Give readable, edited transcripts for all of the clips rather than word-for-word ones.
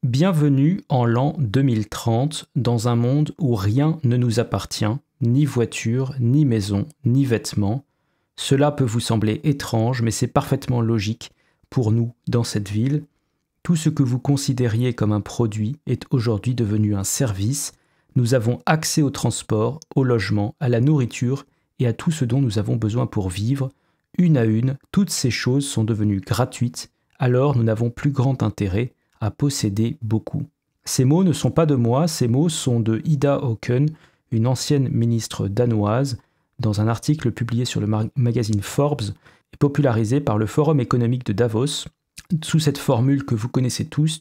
Bienvenue en l'an 2030 dans un monde où rien ne nous appartient, ni voiture, ni maison, ni vêtements. Cela peut vous sembler étrange, mais c'est parfaitement logique pour nous dans cette ville. Tout ce que vous considériez comme un produit est aujourd'hui devenu un service. Nous avons accès au transport, au logement, à la nourriture et à tout ce dont nous avons besoin pour vivre. Une à une, toutes ces choses sont devenues gratuites, alors nous n'avons plus grand intérêt à posséder beaucoup. Ces mots ne sont pas de moi, ces mots sont de Ida Auken, une ancienne ministre danoise, dans un article publié sur le magazine Forbes et popularisé par le Forum économique de Davos, sous cette formule que vous connaissez tous,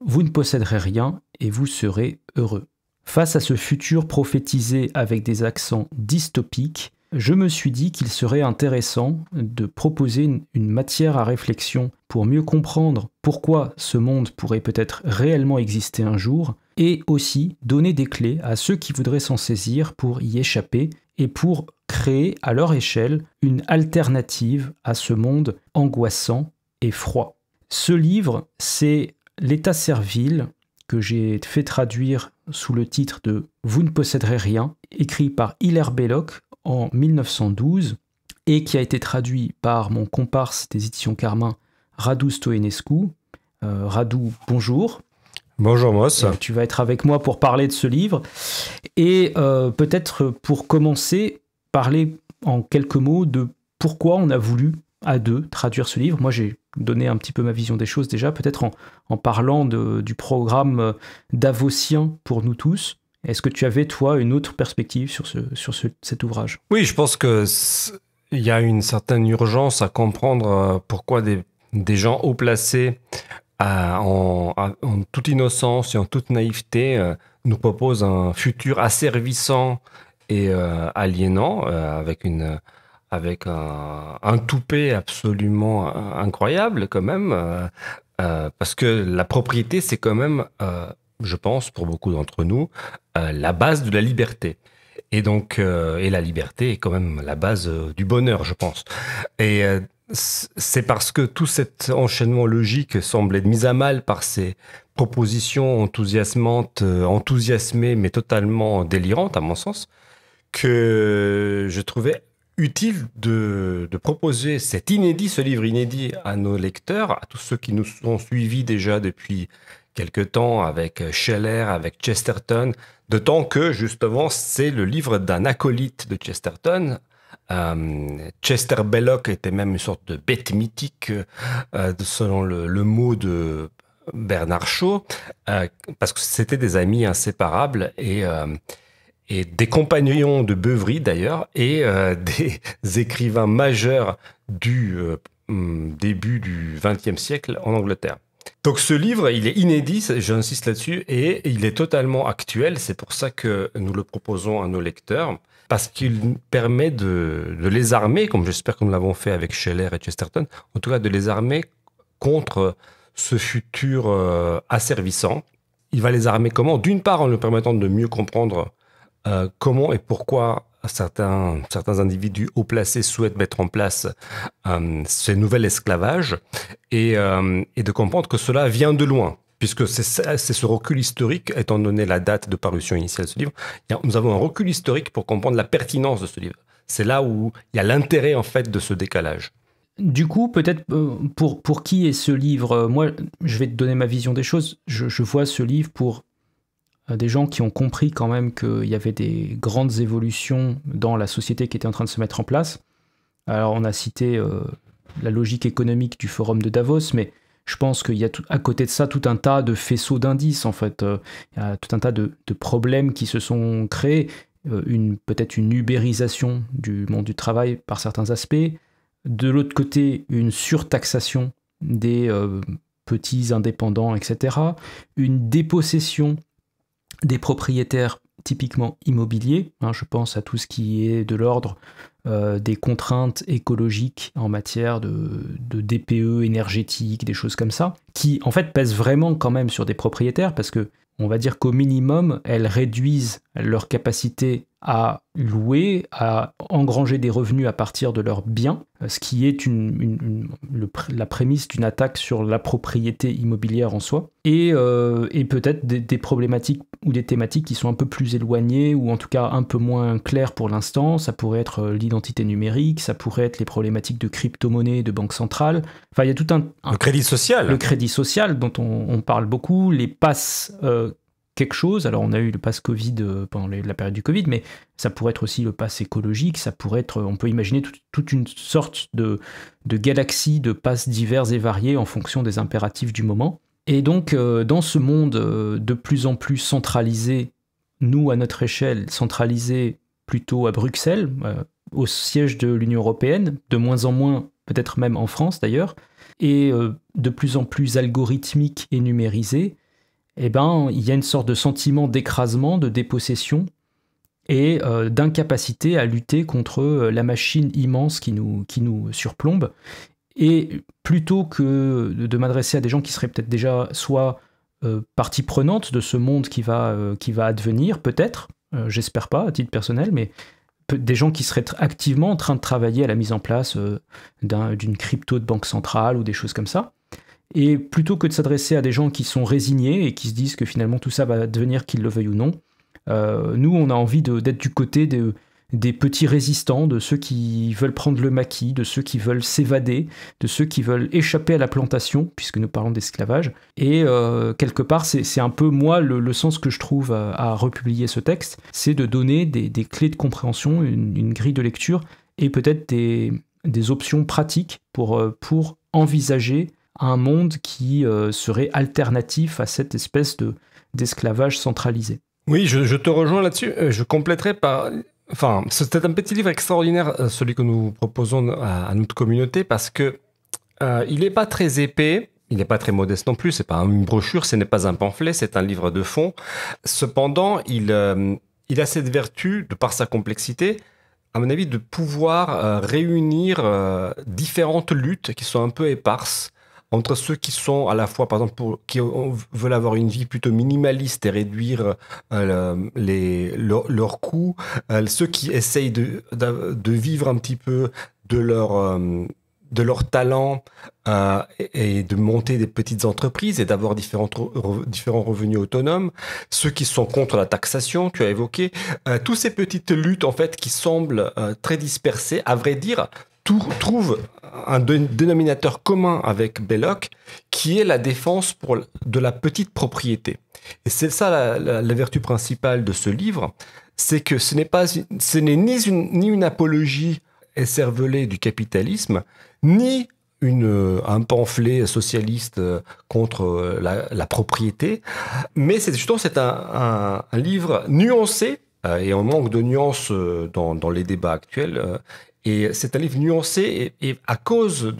vous ne posséderez rien et vous serez heureux. Face à ce futur prophétisé avec des accents dystopiques, je me suis dit qu'il serait intéressant de proposer une matière à réflexion pour mieux comprendre pourquoi ce monde pourrait peut-être réellement exister un jour, et aussi donner des clés à ceux qui voudraient s'en saisir pour y échapper et pour créer à leur échelle une alternative à ce monde angoissant et froid. Ce livre, c'est L'État servile que j'ai fait traduire sous le titre de « Vous ne posséderez rien », écrit par Hilaire Belloc en 1912 et qui a été traduit par mon comparse des éditions Carmin, Radu Stoenescu. Radu, bonjour. Bonjour Moss. Tu vas être avec moi pour parler de ce livre. Et peut-être pour commencer, parler en quelques mots de pourquoi on a voulu à deux traduire ce livre. Moi, j'ai donné un petit peu ma vision des choses déjà, peut-être en parlant du programme davosien pour nous tous. Est-ce que tu avais, toi, une autre perspective sur cet ouvrage ? Oui, je pense qu'il y a une certaine urgence à comprendre pourquoi des gens haut placés, en toute innocence et en toute naïveté, nous proposent un futur asservissant et aliénant, avec un toupet absolument incroyable quand même, parce que la propriété, c'est quand même, je pense, pour beaucoup d'entre nous, la base de la liberté. Et donc, et la liberté est quand même la base du bonheur, je pense. Et c'est parce que tout cet enchaînement logique semble être mis à mal par ces propositions enthousiasmées, mais totalement délirantes, à mon sens, que je trouvais utile de proposer ce livre inédit à nos lecteurs, à tous ceux qui nous ont suivis déjà depuis quelque temps avec Scheller, avec Chesterton, d'autant que justement c'est le livre d'un acolyte de Chesterton. Chester Belloc était même une sorte de bête mythique, selon le mot de Bernard Shaw, parce que c'était des amis inséparables et des compagnons de beuverie d'ailleurs, et des écrivains majeurs du début du XXe siècle en Angleterre. Donc ce livre, il est inédit, j'insiste là-dessus, et il est totalement actuel. C'est pour ça que nous le proposons à nos lecteurs, parce qu'il permet de les armer, comme j'espère que nous l'avons fait avec Scheller et Chesterton, en tout cas de les armer contre ce futur asservissant. Il va les armer comment ? D'une part, en leur permettant de mieux comprendre comment et pourquoi certains individus haut placés souhaitent mettre en place ce nouvel esclavage, et de comprendre que cela vient de loin, puisque c'est ce recul historique, étant donné la date de parution initiale de ce livre. Nous avons un recul historique pour comprendre la pertinence de ce livre. C'est là où il y a l'intérêt en fait de ce décalage. Du coup, peut-être pour qui est ce livre ? Moi, je vais te donner ma vision des choses. Je vois ce livre pour des gens qui ont compris quand même qu'il y avait des grandes évolutions dans la société qui était en train de se mettre en place. Alors on a cité la logique économique du forum de Davos, mais je pense qu'il y a à côté de ça tout un tas de faisceaux d'indices en fait. Il y a tout un tas de problèmes qui se sont créés, peut-être une ubérisation du monde du travail par certains aspects. De l'autre côté, une surtaxation des petits indépendants, etc. Une dépossession des propriétaires typiquement immobiliers, je pense à tout ce qui est de l'ordre des contraintes écologiques en matière de DPE énergétique, des choses comme ça, qui en fait pèsent vraiment quand même sur des propriétaires, parce que on va dire qu'au minimum, elles réduisent leur capacité à louer, à engranger des revenus à partir de leurs biens, ce qui est la prémisse d'une attaque sur la propriété immobilière en soi, et peut-être des problématiques ou des thématiques qui sont un peu plus éloignées, ou en tout cas un peu moins claires pour l'instant. Ça pourrait être l'identité numérique, ça pourrait être les problématiques de crypto-monnaie, de banque centrale. Enfin, il y a tout le crédit social. Le crédit social dont on parle beaucoup, les passes quelque chose. Alors, on a eu le pass Covid pendant la période du Covid, mais ça pourrait être aussi le pass écologique, ça pourrait être, on peut imaginer toute une sorte de galaxie de passes divers et variés en fonction des impératifs du moment. Et donc, dans ce monde de plus en plus centralisé, nous, à notre échelle, centralisé plutôt à Bruxelles, au siège de l'Union européenne, de moins en moins, peut-être même en France d'ailleurs, et de plus en plus algorithmique et numérisé, eh ben, il y a une sorte de sentiment d'écrasement, de dépossession et d'incapacité à lutter contre la machine immense qui nous surplombe. Et plutôt que de m'adresser à des gens qui seraient peut-être déjà soit partie prenante de ce monde qui va advenir, peut-être, j'espère pas à titre personnel, mais des gens qui seraient activement en train de travailler à la mise en place d'une crypto de banque centrale ou des choses comme ça. Et plutôt que de s'adresser à des gens qui sont résignés et qui se disent que finalement tout ça va devenir qu'ils le veuillent ou non, nous on a envie d'être du côté des petits résistants, de ceux qui veulent prendre le maquis, de ceux qui veulent s'évader, de ceux qui veulent échapper à la plantation, puisque nous parlons d'esclavage. Et quelque part, c'est un peu moi le sens que je trouve à republier ce texte, c'est de donner des clés de compréhension, une grille de lecture, et peut-être des options pratiques pour envisager un monde qui serait alternatif à cette espèce d'esclavage centralisé. Oui, je te rejoins là-dessus. Je compléterai par... Enfin, c'est un petit livre extraordinaire, celui que nous proposons à notre communauté, parce que il n'est pas très épais, il n'est pas très modeste non plus, c'est pas une brochure, ce n'est pas un pamphlet, c'est un livre de fond. Cependant, il a cette vertu, de par sa complexité, à mon avis, de pouvoir réunir différentes luttes qui sont un peu éparses, entre ceux qui sont à la fois, par exemple, qui veulent avoir une vie plutôt minimaliste et réduire leurs coûts, ceux qui essayent de vivre un petit peu de leur talent et de monter des petites entreprises et d'avoir différents revenus autonomes, ceux qui sont contre la taxation, tu as évoqué, toutes ces petites luttes en fait qui semblent très dispersées, à vrai dire, trouve un dénominateur commun avec Belloc, qui est la défense de la petite propriété. Et c'est ça la vertu principale de ce livre, c'est que ce n'est ni une apologie écervelée du capitalisme, ni un pamphlet socialiste contre la propriété, mais c'est un livre nuancé, et on manque de nuances dans les débats actuels. Et c'est un livre nuancé et à cause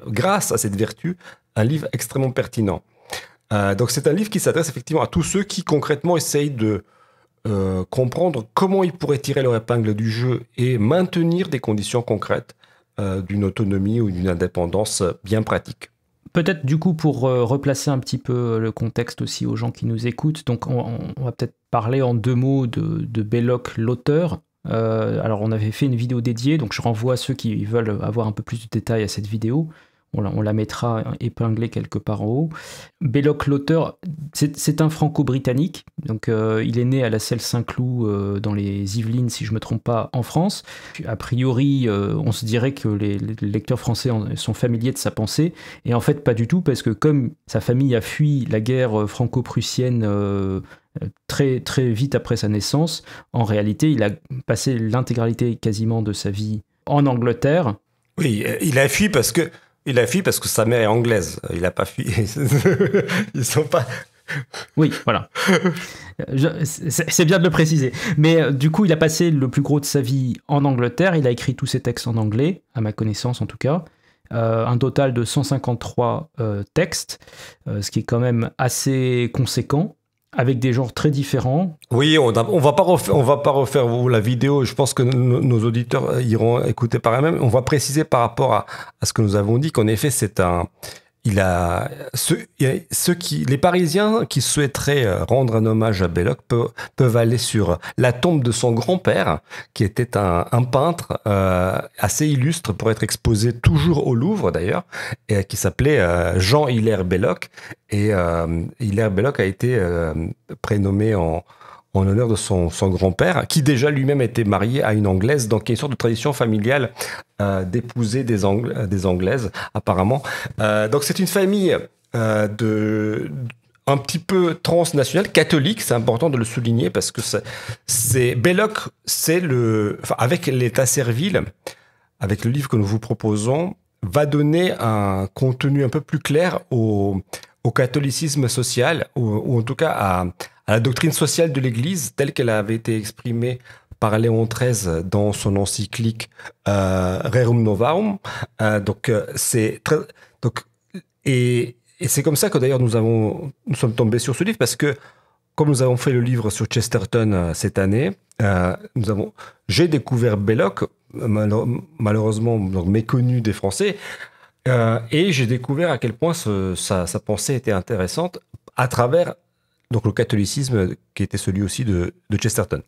grâce à cette vertu, un livre extrêmement pertinent. Donc c'est un livre qui s'adresse effectivement à tous ceux qui concrètement essayent de comprendre comment ils pourraient tirer leur épingle du jeu et maintenir des conditions concrètes d'une autonomie ou d'une indépendance bien pratique. Peut-être du coup pour replacer un petit peu le contexte aussi aux gens qui nous écoutent, donc on va peut-être parler en deux mots de Belloc l'auteur. Alors on avait fait une vidéo dédiée, donc je renvoie à ceux qui veulent avoir un peu plus de détails à cette vidéo. On la mettra épinglée quelque part en haut. Belloc l'auteur, c'est un franco-britannique, donc il est né à la Celle-Saint-Cloud dans les Yvelines, si je ne me trompe pas, en France. A priori, on se dirait que les lecteurs français sont familiers de sa pensée, et en fait pas du tout, parce que comme sa famille a fui la guerre franco-prussienne très, très vite après sa naissance, en réalité, il a passé l'intégralité quasiment de sa vie en Angleterre. Oui, il a fui parce que sa mère est anglaise. Il n'a pas fui. Ils sont pas... Oui, voilà. C'est bien de le préciser. Mais du coup, il a passé le plus gros de sa vie en Angleterre. Il a écrit tous ses textes en anglais, à ma connaissance en tout cas. Un total de 153 textes, ce qui est quand même assez conséquent, avec des genres très différents. Oui, on va pas refaire la vidéo. Je pense que nos auditeurs iront écouter par eux-mêmes. On va préciser par rapport à ce que nous avons dit qu'en effet, les Parisiens qui souhaiteraient rendre un hommage à Belloc peuvent aller sur la tombe de son grand-père, qui était un peintre assez illustre pour être exposé toujours au Louvre d'ailleurs, et qui s'appelait Jean-Hilaire Belloc. Et Hilaire Belloc a été prénommé en l'honneur de son grand-père, qui déjà lui-même était marié à une Anglaise, donc il y a une sorte de tradition familiale d'épouser des Anglaises, apparemment. Donc c'est une famille un petit peu transnationale, catholique, c'est important de le souligner, parce que Belloc, avec l'État servile, avec le livre que nous vous proposons, va donner un contenu un peu plus clair au catholicisme social, ou en tout cas à la doctrine sociale de l'Église, telle qu'elle avait été exprimée par Léon XIII dans son encyclique Rerum Novarum. Et c'est comme ça que d'ailleurs nous sommes tombés sur ce livre, parce que comme nous avons fait le livre sur Chesterton cette année, j'ai découvert Belloc, malheureusement donc méconnu des Français, et j'ai découvert à quel point sa pensée était intéressante à travers donc le catholicisme qui était celui aussi de Chesterton.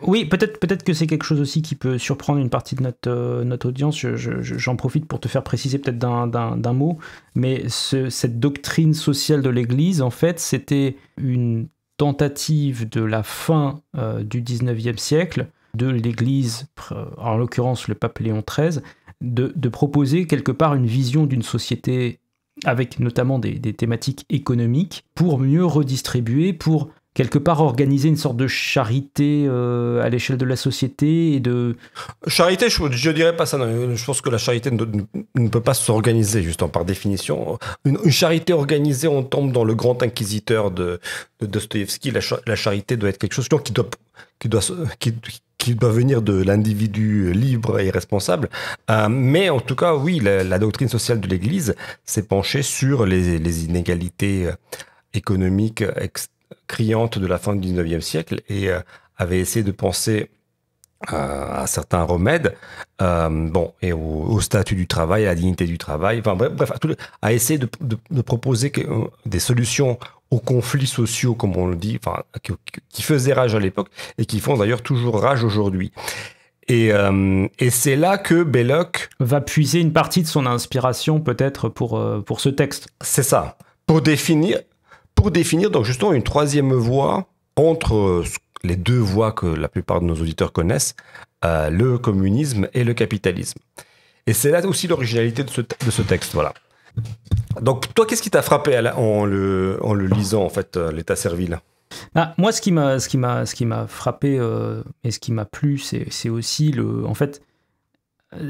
Oui, peut-être que c'est quelque chose aussi qui peut surprendre une partie de notre audience. J'en profite pour te faire préciser peut-être d'un mot, mais cette doctrine sociale de l'Église, en fait, c'était une tentative de la fin du 19e siècle, de l'Église, en l'occurrence le pape Léon XIII, de proposer quelque part une vision d'une société avec notamment des thématiques économiques, pour mieux redistribuer, pour quelque part organiser une sorte de charité à l'échelle de la société. Charité, je dirais pas ça. Non. Je pense que la charité ne peut pas s'organiser, justement, par définition. Une charité organisée, on tombe dans le grand inquisiteur de Dostoïevski. La charité doit être quelque chose qui doit venir de l'individu libre et responsable. Mais en tout cas, oui, la doctrine sociale de l'Église s'est penchée sur les inégalités économiques criantes de la fin du 19e siècle et avait essayé de penser à certains remèdes, et au statut du travail, à la dignité du travail, enfin bref, à essayer de proposer des solutions aux conflits sociaux, comme on le dit, qui faisaient rage à l'époque et qui font d'ailleurs toujours rage aujourd'hui. Et c'est là que Belloc va puiser une partie de son inspiration peut-être pour ce texte. C'est ça, pour définir donc justement une troisième voie entre les deux voies que la plupart de nos auditeurs connaissent, le communisme et le capitalisme. Et c'est là aussi l'originalité de ce texte, voilà. Donc toi, qu'est-ce qui t'a frappé en le lisant, en fait, l'État servile ? Moi, ce qui m'a frappé et ce qui m'a plu, c'est aussi en fait,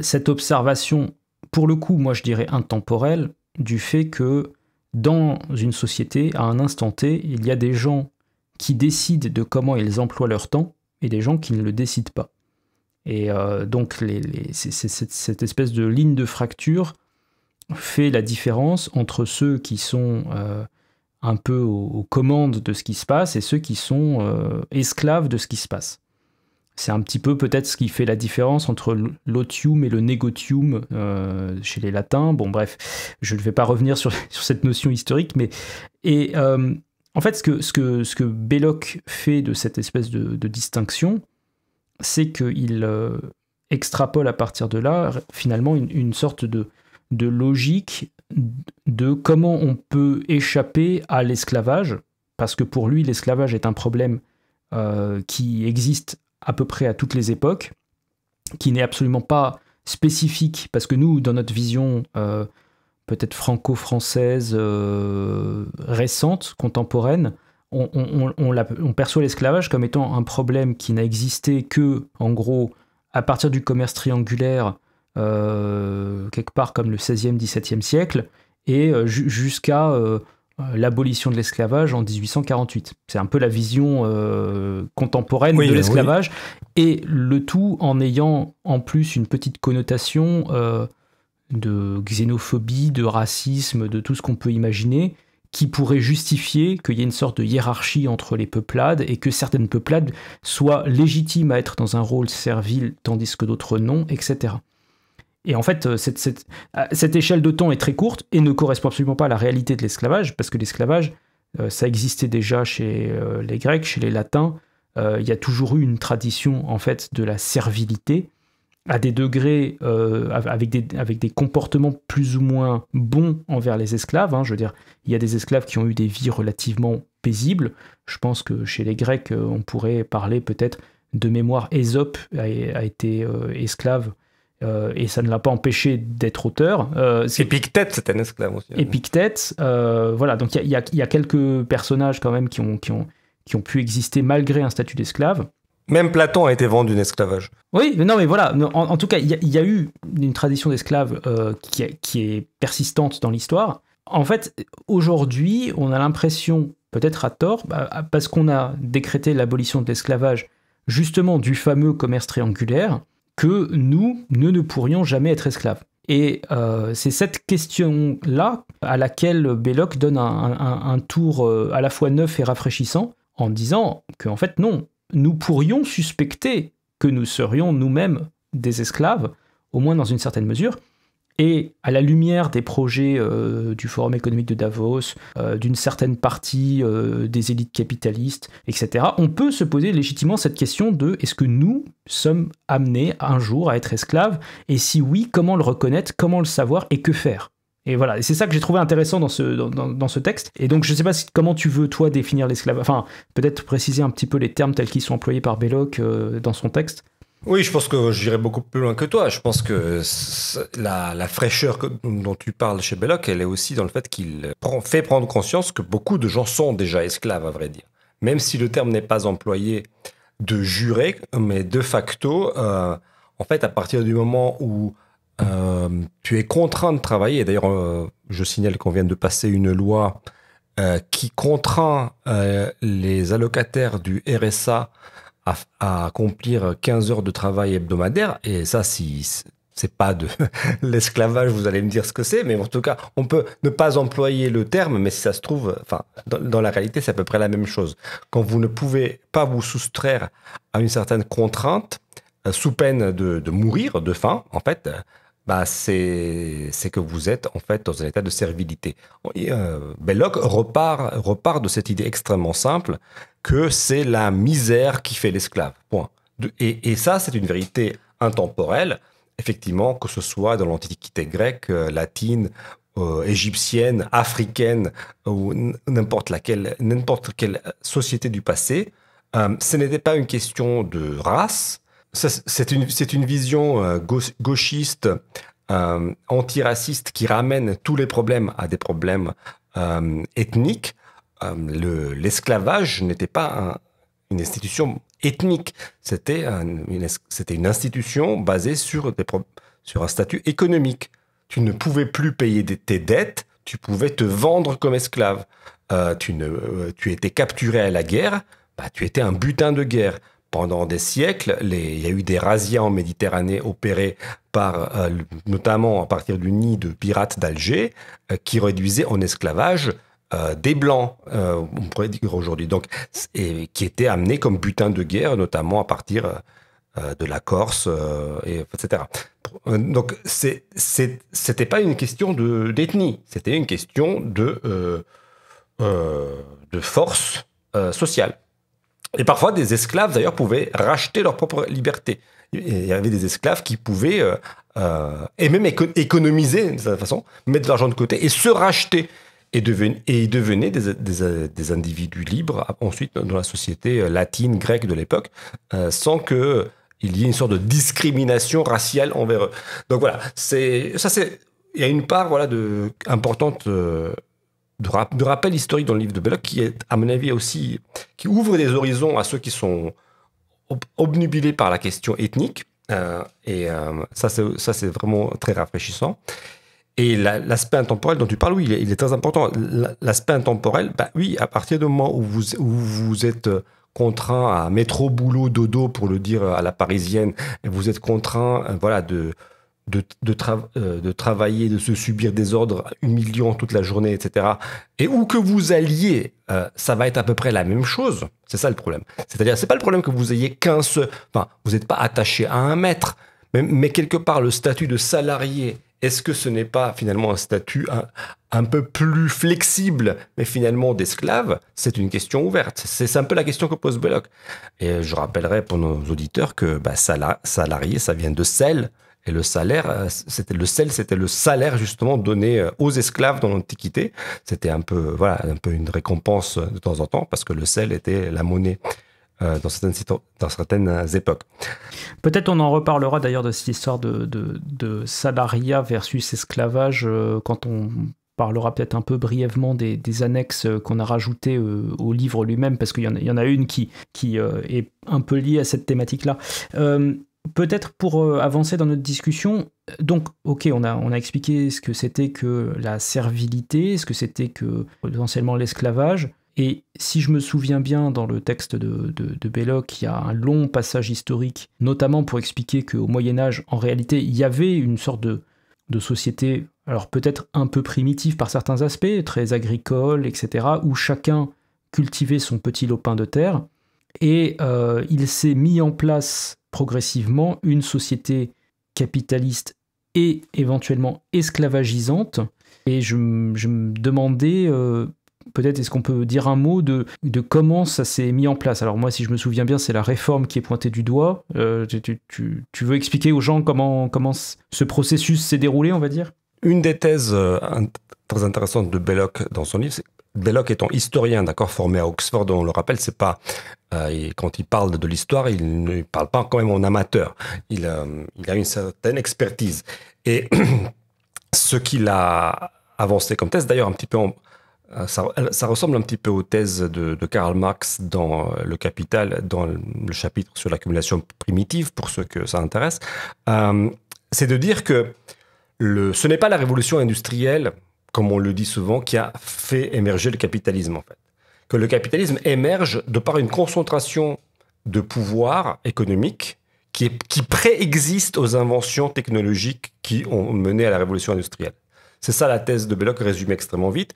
cette observation, pour le coup, moi je dirais intemporelle, du fait que dans une société, à un instant T, il y a des gens qui décident de comment ils emploient leur temps et des gens qui ne le décident pas. Et donc cette espèce de ligne de fracture fait la différence entre ceux qui sont un peu aux commandes de ce qui se passe et ceux qui sont esclaves de ce qui se passe. C'est un petit peu peut-être ce qui fait la différence entre l'otium et le negotium chez les latins. Bon bref, je ne vais pas revenir sur cette notion historique, mais en fait ce que Belloc fait de cette espèce de distinction, c'est qu'il extrapole à partir de là finalement une sorte de logique de comment on peut échapper à l'esclavage, parce que pour lui l'esclavage est un problème qui existe à peu près à toutes les époques, qui n'est absolument pas spécifique, parce que nous, dans notre vision peut-être franco-française récente, contemporaine, on perçoit l'esclavage comme étant un problème qui n'a existé que, en gros, à partir du commerce triangulaire, quelque part comme le 16e, 17e siècle, et jusqu'à l'abolition de l'esclavage en 1848. C'est un peu la vision contemporaine de l'esclavage, et le tout en ayant en plus une petite connotation de xénophobie, de racisme, de tout ce qu'on peut imaginer, qui pourrait justifier qu'il y ait une sorte de hiérarchie entre les peuplades et que certaines peuplades soient légitimes à être dans un rôle servile tandis que d'autres non, etc. Et en fait, cette échelle de temps est très courte et ne correspond absolument pas à la réalité de l'esclavage, parce que l'esclavage, ça existait déjà chez les Grecs, chez les Latins. Il y a toujours eu une tradition en fait de la servilité à des degrés, avec des comportements plus ou moins bons envers les esclaves. Je veux dire, il y a des esclaves qui ont eu des vies relativement paisibles. Je pense que chez les Grecs, on pourrait parler peut-être de mémoire. Ésope a été esclave, et ça ne l'a pas empêché d'être auteur. Épictète, c'était un esclave aussi. Épictète, voilà. Donc il y a quelques personnages quand même qui ont pu exister malgré un statut d'esclave. Même Platon a été vendu en esclavage. Oui, mais voilà. En tout cas, il y a eu une tradition d'esclaves qui est persistante dans l'histoire. En fait, aujourd'hui, on a l'impression, peut-être à tort, parce qu'on a décrété l'abolition de l'esclavage, justement du fameux commerce triangulaire, que nous ne pourrions jamais être esclaves. Et c'est cette question-là à laquelle Belloc donne un tour à la fois neuf et rafraîchissant, en disant qu'en fait, non, nous pourrions suspecter que nous serions nous-mêmes des esclaves, au moins dans une certaine mesure, et à la lumière des projets du Forum économique de Davos, d'une certaine partie des élites capitalistes, etc., on peut se poser légitimement cette question de est-ce que nous sommes amenés un jour à être esclaves, et si oui, comment le reconnaître, comment le savoir, et que faire ? Et voilà, et c'est ça que j'ai trouvé intéressant dans ce texte. Et donc, je ne sais pas comment tu veux, toi, définir l'esclavage. Enfin, peut-être préciser un petit peu les termes tels qu'ils sont employés par Belloc dans son texte. Oui, je pense que j'irai beaucoup plus loin que toi. Je pense que la fraîcheur dont tu parles chez Belloc, elle est aussi dans le fait qu'il fait prendre conscience que beaucoup de gens sont déjà esclaves, à vrai dire. Même si le terme n'est pas employé de juré, mais de facto, en fait, à partir du moment où tu es contraint de travailler. Et d'ailleurs, je signale qu'on vient de passer une loi qui contraint les allocataires du RSA à accomplir 15 heures de travail hebdomadaire. Et ça, si c'est pas de l'esclavage, vous allez me dire ce que c'est. Mais en tout cas, on peut ne pas employer le terme, mais si ça se trouve, dans la réalité, c'est à peu près la même chose. Quand vous ne pouvez pas vous soustraire à une certaine contrainte, sous peine de mourir de faim, en fait, c'est que vous êtes en fait dans un état de servilité. Belloc repart de cette idée extrêmement simple que c'est la misère qui fait l'esclave. Point. Et ça, c'est une vérité intemporelle, effectivement, que ce soit dans l'Antiquité grecque, latine, égyptienne, africaine ou n'importe quelle société du passé. Ce n'était pas une question de race. C'est une vision gauchiste, antiraciste qui ramène tous les problèmes à des problèmes ethniques. L'esclavage n'était pas une institution ethnique, c'était une institution basée sur un statut économique. Tu ne pouvais plus payer tes dettes, tu pouvais te vendre comme esclave. Tu étais capturé à la guerre, tu étais un butin de guerre. Pendant des siècles, il y a eu des razzias en Méditerranée opérées notamment à partir du nid de pirates d'Alger, qui réduisaient en esclavage des Blancs, on pourrait dire aujourd'hui, et qui étaient amenés comme butin de guerre, notamment à partir de la Corse, etc. Donc, c'était pas une question d'ethnie, c'était une question de force sociale. Et parfois, des esclaves, d'ailleurs, pouvaient racheter leur propre liberté. Il y avait des esclaves qui pouvaient, et même économiser, de cette façon, mettre de l'argent de côté et se racheter. Et ils devenaient des individus libres, ensuite, dans la société latine, grecque de l'époque, sans qu'il y ait une sorte de discrimination raciale envers eux. Donc voilà, il y a une part importante de rappel historique dans le livre de Belloc qui est, à mon avis, aussi, qui ouvre des horizons à ceux qui sont obnubilés par la question ethnique. Ça, c'est vraiment très rafraîchissant. Et l'aspect intemporel dont tu parles, oui, il est très important. L'aspect intemporel, oui, à partir du moment où vous êtes contraint à métro, boulot, dodo, pour le dire à la parisienne, et vous êtes contraint, de travailler, de se subir des ordres humiliants toute la journée, etc. Et où que vous alliez, ça va être à peu près la même chose. C'est ça le problème. C'est-à-dire, c'est pas le problème que vous ayez vous n'êtes pas attaché à un maître, Mais quelque part, le statut de salarié, est-ce que ce n'est pas finalement un statut un peu plus flexible, mais finalement d'esclave? C'est une question ouverte. C'est un peu la question que pose Belloc. Et je rappellerai pour nos auditeurs que salarié, ça vient de sel. Et le salaire, c'était le salaire justement donné aux esclaves dans l'Antiquité. C'était un peu une récompense de temps en temps, parce que le sel était la monnaie dans certaines époques. Peut-être on en reparlera d'ailleurs de cette histoire de salariat versus esclavage quand on parlera peut-être un peu brièvement des annexes qu'on a rajoutées au livre lui-même, parce qu'il y en a une qui est un peu liée à cette thématique-là. Peut-être pour avancer dans notre discussion, donc ok, on a expliqué ce que c'était que la servilité, ce que c'était que potentiellement l'esclavage. Et si je me souviens bien, dans le texte de Belloc, il y a un long passage historique, notamment pour expliquer qu'au Moyen-Âge, en réalité, il y avait une sorte de société, alors peut-être un peu primitive par certains aspects, très agricole, etc., où chacun cultivait son petit lopin de terre, et il s'est mis en place progressivement une société capitaliste et éventuellement esclavagisante, et je me demandais... peut-être est-ce qu'on peut dire un mot de comment ça s'est mis en place? Alors moi, si je me souviens bien, c'est la réforme qui est pointée du doigt. Tu veux expliquer aux gens comment ce processus s'est déroulé, on va dire? Une des thèses très intéressantes de Belloc dans son livre, c'est Belloc étant historien, d'accord, formé à Oxford, on le rappelle, c'est pas quand il parle de l'histoire, il ne parle pas quand même en amateur. Il a une certaine expertise. Et ce qu'il a avancé comme thèse, d'ailleurs un petit peu ça ressemble un petit peu aux thèses de Karl Marx dans Le Capital, dans le chapitre sur l'accumulation primitive, pour ceux que ça intéresse. C'est de dire que ce n'est pas la révolution industrielle, comme on le dit souvent, qui a fait émerger le capitalisme, en fait. Que le capitalisme émerge de par une concentration de pouvoir économique qui préexiste aux inventions technologiques qui ont mené à la révolution industrielle. C'est ça la thèse de Belloc, résumée extrêmement vite.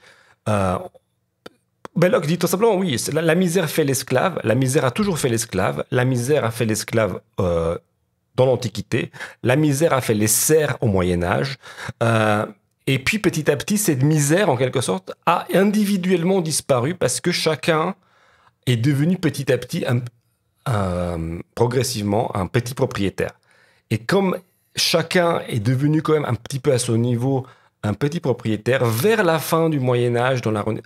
Belloc dit tout simplement, oui, la misère fait l'esclave, la misère a toujours fait l'esclave, la misère a fait l'esclave dans l'Antiquité, la misère a fait les serfs au Moyen-Âge, et puis petit à petit, cette misère, en quelque sorte, a individuellement disparu parce que chacun est devenu petit à petit, progressivement, un petit propriétaire. Et comme chacun est devenu quand même un petit peu à son niveau un petit propriétaire, vers la fin du Moyen-Âge,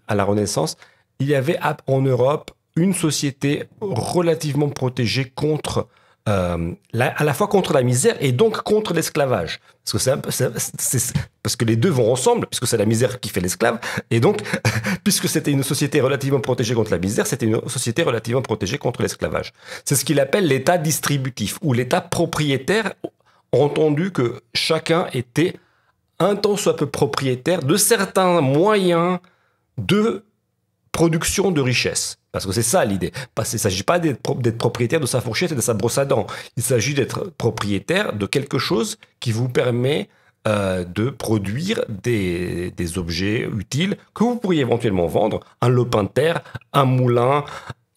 à la Renaissance, il y avait en Europe une société relativement protégée contre, à la fois contre la misère et donc contre l'esclavage. Parce que les deux vont ensemble, puisque c'est la misère qui fait l'esclave, et donc, puisque c'était une société relativement protégée contre la misère, c'était une société relativement protégée contre l'esclavage. C'est ce qu'il appelle l'état distributif, ou l'état propriétaire, entendu que chacun était un tant soit peu propriétaire de certains moyens de production de richesse. Parce que c'est ça l'idée. Il ne s'agit pas d'être propriétaire de sa fourchette et de sa brosse à dents. Il s'agit d'être propriétaire de quelque chose qui vous permet de produire des objets utiles que vous pourriez éventuellement vendre. Un lopin de terre, un moulin,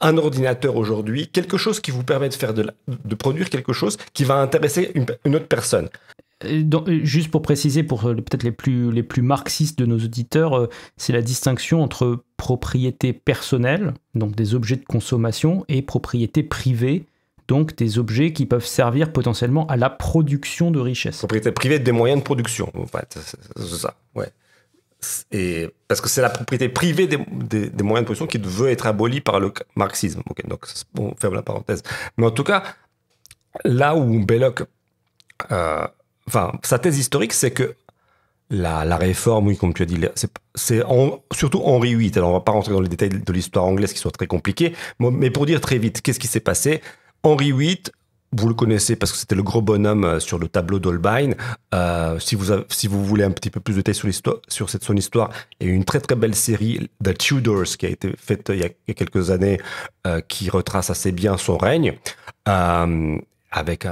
un ordinateur aujourd'hui, quelque chose qui vous permet de produire quelque chose qui va intéresser une autre personne. Juste pour préciser, pour peut-être les plus marxistes de nos auditeurs, c'est la distinction entre propriété personnelle, donc des objets de consommation, et propriété privée, donc des objets qui peuvent servir potentiellement à la production de richesse. Propriété privée des moyens de production, en fait, c'est ça, ouais. Et parce que c'est la propriété privée des moyens de production qui veut être abolie par le marxisme. Okay, donc on ferme la parenthèse. Mais en tout cas, là où Belloc... sa thèse historique, c'est que la réforme, oui, comme tu as dit, c'est surtout Henri VIII. Alors, on ne va pas rentrer dans les détails de l'histoire anglaise qui sont très compliqués, mais pour dire très vite, qu'est-ce qui s'est passé? Henri VIII, vous le connaissez parce que c'était le gros bonhomme sur le tableau d'Holbein. Si vous voulez un petit peu plus de détails sur son histoire, il y a eu une très très belle série, The Tudors, qui a été faite il y a quelques années, qui retrace assez bien son règne. Avec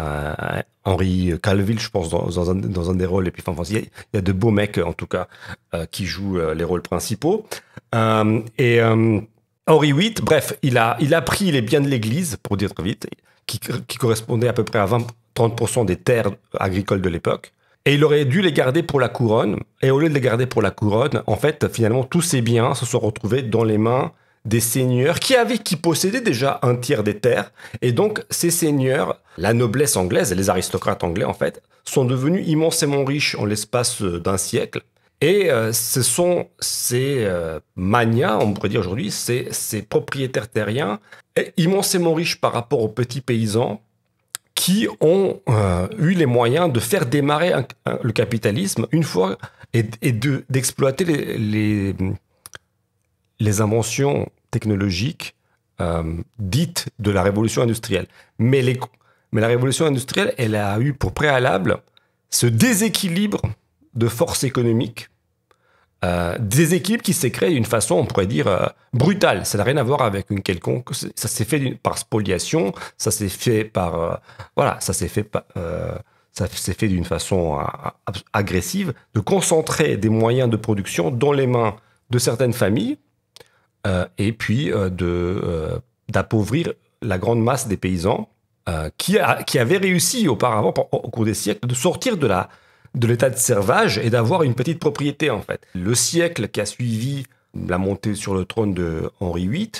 Henry Cavill, je pense, dans un des rôles. Et puis, enfin, il y a de beaux mecs, en tout cas, qui jouent les rôles principaux. Henri VIII, bref, il a pris les biens de l'Église, pour dire très vite, qui correspondaient à peu près à 30% des terres agricoles de l'époque. Et il aurait dû les garder pour la couronne. Et au lieu de les garder pour la couronne, en fait, finalement, tous ces biens se sont retrouvés dans les mains des seigneurs qui possédaient déjà un tiers des terres. Et donc, ces seigneurs, la noblesse anglaise, les aristocrates anglais, en fait, sont devenus immensément riches en l'espace d'un siècle. Et ce sont ces magnats, on pourrait dire aujourd'hui, ces propriétaires terriens, immensément riches par rapport aux petits paysans, qui ont eu les moyens de faire démarrer le capitalisme une fois et d'exploiter les inventions technologiques dites de la révolution industrielle. Mais la révolution industrielle, elle a eu pour préalable ce déséquilibre de force économique, déséquilibre qui s'est créé d'une façon, on pourrait dire, brutale. Ça n'a rien à voir avec une quelconque... Ça s'est fait par spoliation, ça s'est fait par... ça s'est fait d'une façon agressive, de concentrer des moyens de production dans les mains de certaines familles, et puis d'appauvrir la grande masse des paysans qui avaient réussi auparavant, au cours des siècles, de sortir de l'état de servage et d'avoir une petite propriété, en fait. Le siècle qui a suivi la montée sur le trône de Henri VIII,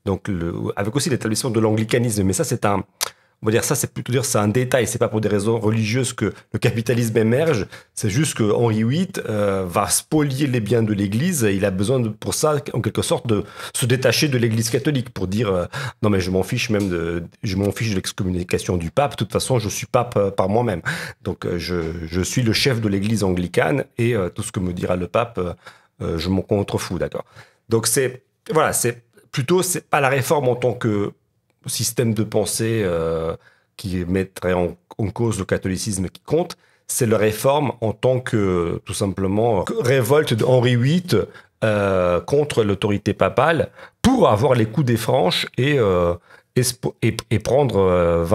donc avec aussi l'établissement de l'anglicanisme, mais ça c'est plutôt dire c'est un détail, c'est pas pour des raisons religieuses que le capitalisme émerge, c'est juste que Henri VIII va spolier les biens de l'Église, et il a besoin pour ça, en quelque sorte, de se détacher de l'Église catholique pour dire non mais je m'en fiche de l'excommunication du pape, de toute façon je suis pape par moi-même, donc je suis le chef de l'Église anglicane et tout ce que me dira le pape, je m'en contrefous, d'accord. Donc c'est pas la réforme en tant que système de pensée qui mettrait en cause le catholicisme qui compte, c'est la réforme en tant que, tout simplement, révolte d'Henri VIII contre l'autorité papale pour avoir les coups des franches et prendre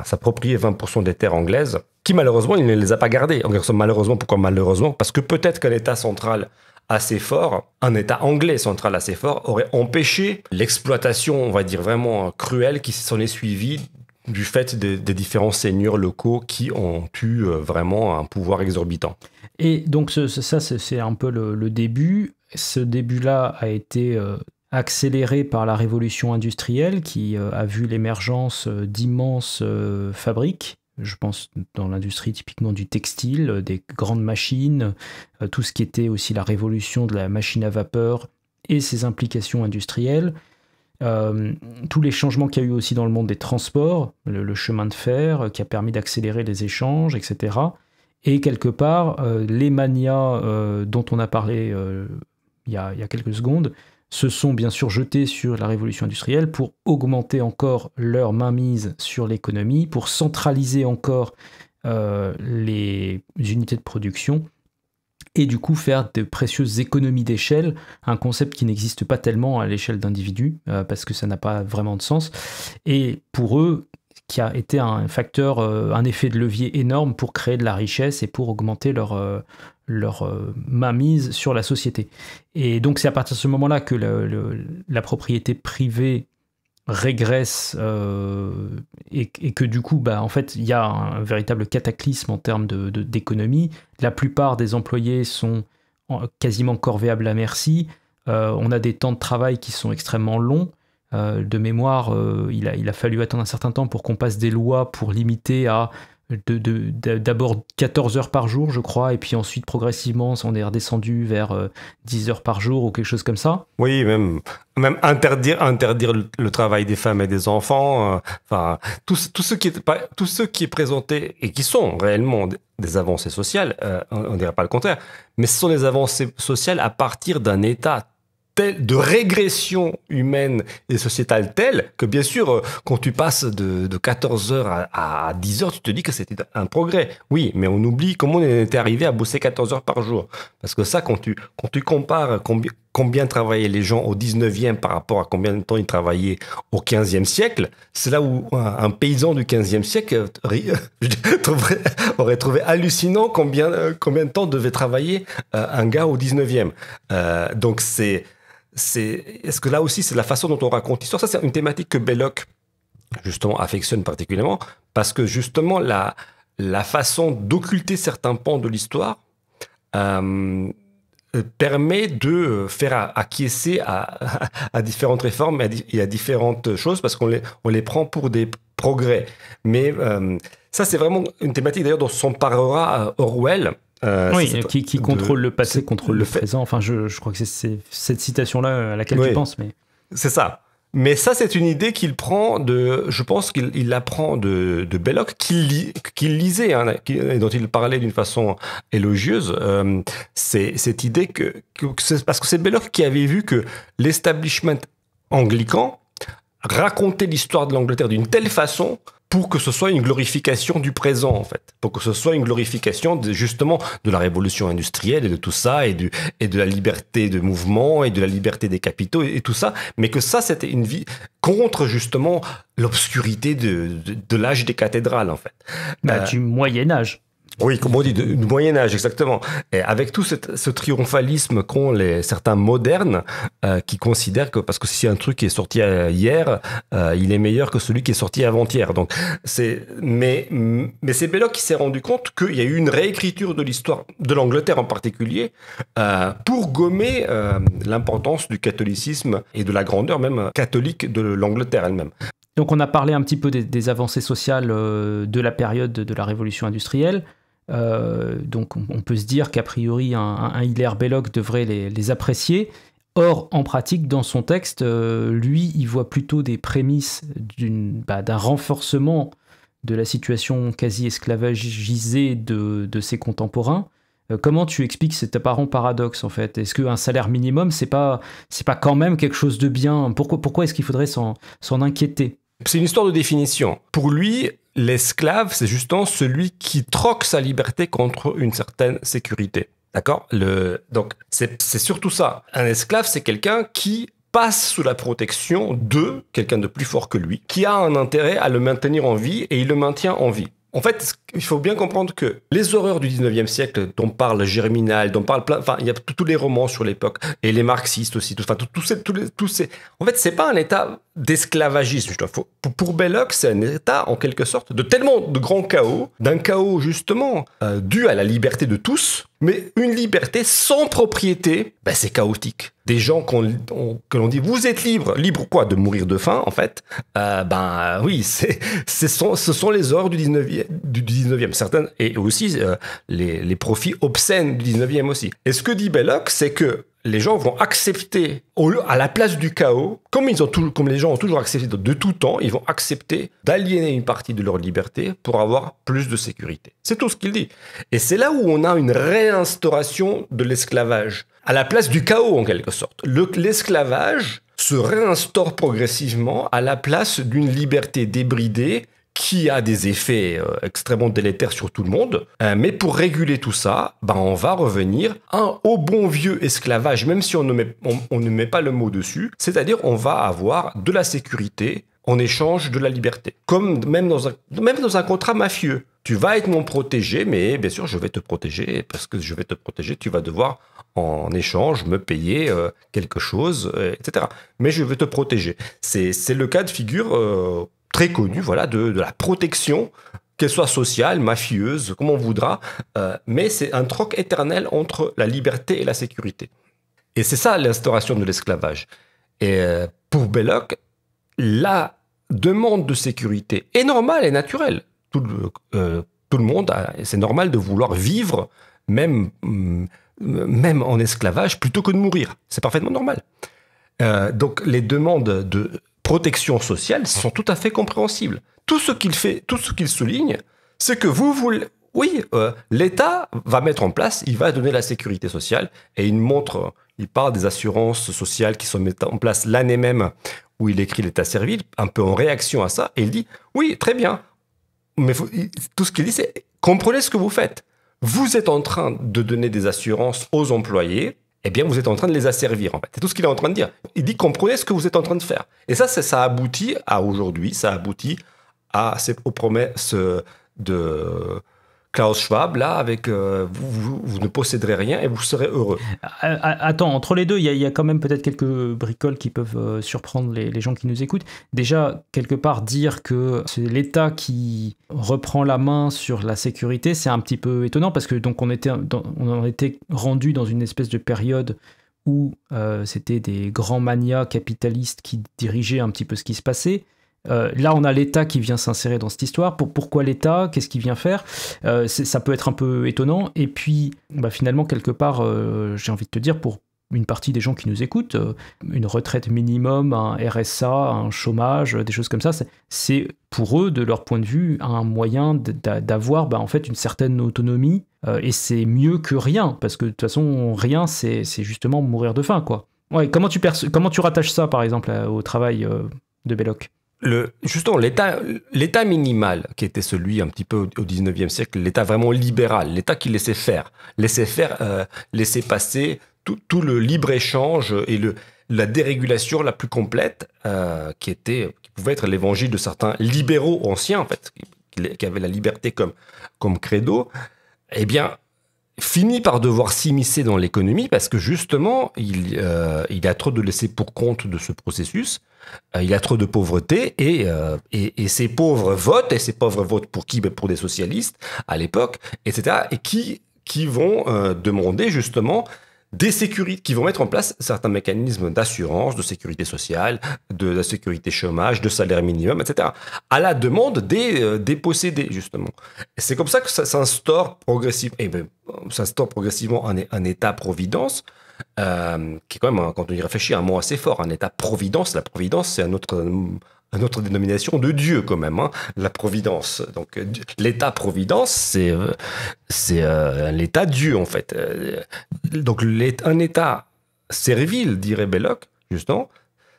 s'approprier 20% des terres anglaises, qui malheureusement, il ne les a pas gardées. Malheureusement, pourquoi malheureusement? Parce que peut-être qu'un État central assez fort, un État anglais central assez fort, aurait empêché l'exploitation, on va dire, vraiment cruelle qui s'en est suivie du fait des différents seigneurs locaux qui ont eu vraiment un pouvoir exorbitant. Et donc ça, c'est un peu le début. Ce début-là a été accéléré par la révolution industrielle qui a vu l'émergence d'immenses fabriques. Je pense dans l'industrie typiquement du textile, des grandes machines, tout ce qui était aussi la révolution de la machine à vapeur et ses implications industrielles. Tous les changements qu'il y a eu aussi dans le monde des transports, le chemin de fer qui a permis d'accélérer les échanges, etc. Et quelque part, les manias dont on a parlé il y a quelques secondes se sont bien sûr jetés sur la révolution industrielle pour augmenter encore leur mainmise sur l'économie, pour centraliser encore les unités de production et du coup faire de précieuses économies d'échelle, un concept qui n'existe pas tellement à l'échelle d'individus parce que ça n'a pas vraiment de sens. Et pour eux, qui a été un facteur, un effet de levier énorme pour créer de la richesse et pour augmenter leur mainmise sur la société. Et donc c'est à partir de ce moment-là que la propriété privée régresse et que du coup, en fait, il y a un véritable cataclysme en termes d'économie. La plupart des employés sont quasiment corvéables à merci. On a des temps de travail qui sont extrêmement longs. De mémoire, il a fallu attendre un certain temps pour qu'on passe des lois pour limiter à d'abord 14 heures par jour, je crois, et puis ensuite progressivement on est redescendu vers 10 heures par jour ou quelque chose comme ça. Oui, même interdire le travail des femmes et des enfants, tout ce qui est présenté et qui sont réellement des avancées sociales, on ne dirait pas le contraire, mais ce sont des avancées sociales à partir d'un état de régression humaine et sociétale telle que, bien sûr, quand tu passes de 14 heures à 10 heures, tu te dis que c'était un progrès. Oui, mais on oublie comment on était arrivé à bosser 14 heures par jour. Parce que ça, quand tu compares combien travaillaient les gens au 19e par rapport à combien de temps ils travaillaient au 15e siècle, c'est là où un paysan du 15e siècle aurait trouvé hallucinant combien de temps devait travailler un gars au 19e. Donc est-ce que là aussi, c'est la façon dont on raconte l'histoire? Ça, c'est une thématique que Belloc justement, affectionne particulièrement, parce que justement, la façon d'occulter certains pans de l'histoire permet de faire acquiescer à différentes réformes et à différentes choses, parce qu'on les prend pour des progrès. Mais ça, c'est vraiment une thématique d'ailleurs dont s'emparera Orwell. Oui, qui contrôle le passé, contrôle le présent. Enfin, je crois que c'est cette citation-là à laquelle tu penses. Mais... C'est ça. Mais ça, c'est une idée qu'il prend je pense qu'il l'apprend de Belloc, qu'il lisait, hein, et dont il parlait d'une façon élogieuse. C'est cette idée parce que c'est Belloc qui avait vu que l'establishment anglican racontait l'histoire de l'Angleterre d'une telle façon pour que ce soit une glorification du présent, en fait. Pour que ce soit une glorification justement de la révolution industrielle et de tout ça, et de la liberté de mouvement, et de la liberté des capitaux, et tout ça. Mais que ça, c'était une vie contre, justement, l'obscurité de l'âge des cathédrales, en fait. Du Moyen-Âge. Oui, comme on dit, du Moyen-Âge, exactement. Et avec tout ce triomphalisme qu'ont certains modernes qui considèrent que, parce que si un truc est sorti hier, il est meilleur que celui qui est sorti avant-hier. Donc, mais c'est Belloc qui s'est rendu compte qu'il y a eu une réécriture de l'histoire de l'Angleterre en particulier pour gommer l'importance du catholicisme et de la grandeur même catholique de l'Angleterre elle-même. Donc on a parlé un petit peu des avancées sociales de la période de la révolution industrielle. Donc on peut se dire qu'a priori un Hilaire Belloc devrait les apprécier. Or, en pratique, dans son texte, lui, il voit plutôt des prémices d'un renforcement de la situation quasi esclavagisée de ses contemporains. Comment tu expliques cet apparent paradoxe, en fait? Est-ce qu'un salaire minimum, c'est pas quand même quelque chose de bien? Pourquoi est-ce qu'il faudrait s'en inquiéter? C'est une histoire de définition. Pour lui, l'esclave, c'est justement celui qui troque sa liberté contre une certaine sécurité. D'accord? Donc, c'est surtout ça. Un esclave, c'est quelqu'un qui passe sous la protection de quelqu'un de plus fort que lui, qui a un intérêt à le maintenir en vie, et il le maintient en vie. En fait, il faut bien comprendre que les horreurs du 19e siècle, dont parle Germinal, dont parle il y a tous les romans sur l'époque, et les marxistes aussi, tous ces... En fait, c'est pas un état d'esclavagisme. Pour Belloc, c'est un état, en quelque sorte, de tellement de grand chaos, d'un chaos, justement, dû à la liberté de tous, mais une liberté sans propriété, c'est chaotique. Des gens que l'on dit, vous êtes libre. Libre quoi? De mourir de faim, en fait. Oui, ce sont les horreurs du 19e. Certaines, et aussi les profits obscènes du 19e aussi. Et ce que dit Belloc, c'est que les gens vont accepter, à la place du chaos, comme les gens ont toujours accepté de tout temps, ils vont accepter d'aliéner une partie de leur liberté pour avoir plus de sécurité. C'est tout ce qu'il dit. Et c'est là où on a une réinstauration de l'esclavage, à la place du chaos en quelque sorte. L'esclavage se réinstaure progressivement à la place d'une liberté débridée qui a des effets extrêmement délétères sur tout le monde. Mais pour réguler tout ça, on va revenir au bon vieux esclavage, même si on ne met pas le mot dessus. C'est-à-dire, on va avoir de la sécurité en échange de la liberté. Comme même dans un contrat mafieux. Tu vas être mon protégé, mais bien sûr, je vais te protéger. Parce que je vais te protéger, tu vas devoir, en échange, me payer quelque chose, etc. Mais je vais te protéger. C'est le cas de figure... très connu, voilà, de la protection, qu'elle soit sociale, mafieuse, comme on voudra, mais c'est un troc éternel entre la liberté et la sécurité. Et c'est ça l'instauration de l'esclavage. Et pour Belloc, la demande de sécurité est normale et naturelle. Tout le monde, c'est normal de vouloir vivre, même en esclavage, plutôt que de mourir. C'est parfaitement normal. Donc les demandes de protection sociale sont tout à fait compréhensibles. Tout ce qu'il souligne, c'est que l'État va mettre en place, il va donner la sécurité sociale, et il parle des assurances sociales qui sont mises en place l'année même où il écrit l'état servile, un peu en réaction à ça, et il dit, oui, très bien, mais tout ce qu'il dit, c'est, comprenez ce que vous faites. Vous êtes en train de donner des assurances aux employés, eh bien, vous êtes en train de les asservir, en fait. C'est tout ce qu'il est en train de dire. Il dit, comprenez ce que vous êtes en train de faire. Et ça aboutit à aujourd'hui, ça aboutit aux promesses Klaus Schwab, là, avec vous ne posséderez rien et vous serez heureux. Attends, entre les deux, il y a quand même peut-être quelques bricoles qui peuvent surprendre les gens qui nous écoutent. Déjà, quelque part, dire que c'est l'État qui reprend la main sur la sécurité, c'est un petit peu étonnant parce que donc on en était rendu dans une espèce de période où c'était des grands manias capitalistes qui dirigeaient un petit peu ce qui se passait. Là, on a l'État qui vient s'insérer dans cette histoire. Pourquoi l'État? Qu'est-ce qu'il vient faire? Ça peut être un peu étonnant. Et puis, finalement, quelque part, j'ai envie de te dire, pour une partie des gens qui nous écoutent, une retraite minimum, un RSA, un chômage, des choses comme ça, c'est pour eux, de leur point de vue, un moyen d'avoir en fait une certaine autonomie. Et c'est mieux que rien, parce que de toute façon, rien, c'est justement mourir de faim, quoi. Ouais, comment tu rattaches ça, par exemple, au travail de Belloc? Justement, l'état minimal, qui était celui un petit peu au 19e siècle, l'état vraiment libéral, l'état qui laissait faire, laissait passer tout le libre-échange et la dérégulation la plus complète, qui pouvait être l'évangile de certains libéraux anciens, en fait, qui avaient la liberté comme credo, eh bien, finit par devoir s'immiscer dans l'économie parce que justement, il a trop de laisser pour compte de ce processus. Il y a trop de pauvreté et ces pauvres votent, et ces pauvres votent pour qui? Pour des socialistes à l'époque, etc. Et qui vont demander justement des sécurités, qui vont mettre en place certains mécanismes d'assurance, de sécurité sociale, de la sécurité chômage, de salaire minimum, etc. À la demande des possédés, justement. Et c'est comme ça que ça s'instaure progressivement un État-providence, qui est quand même, quand on y réfléchit, un mot assez fort, un État-providence. La providence, c'est une autre dénomination de Dieu, quand même, hein, la providence. Donc, l'État-providence, c'est l'État Dieu, en fait. Donc, un État servile, dirait Belloc, justement,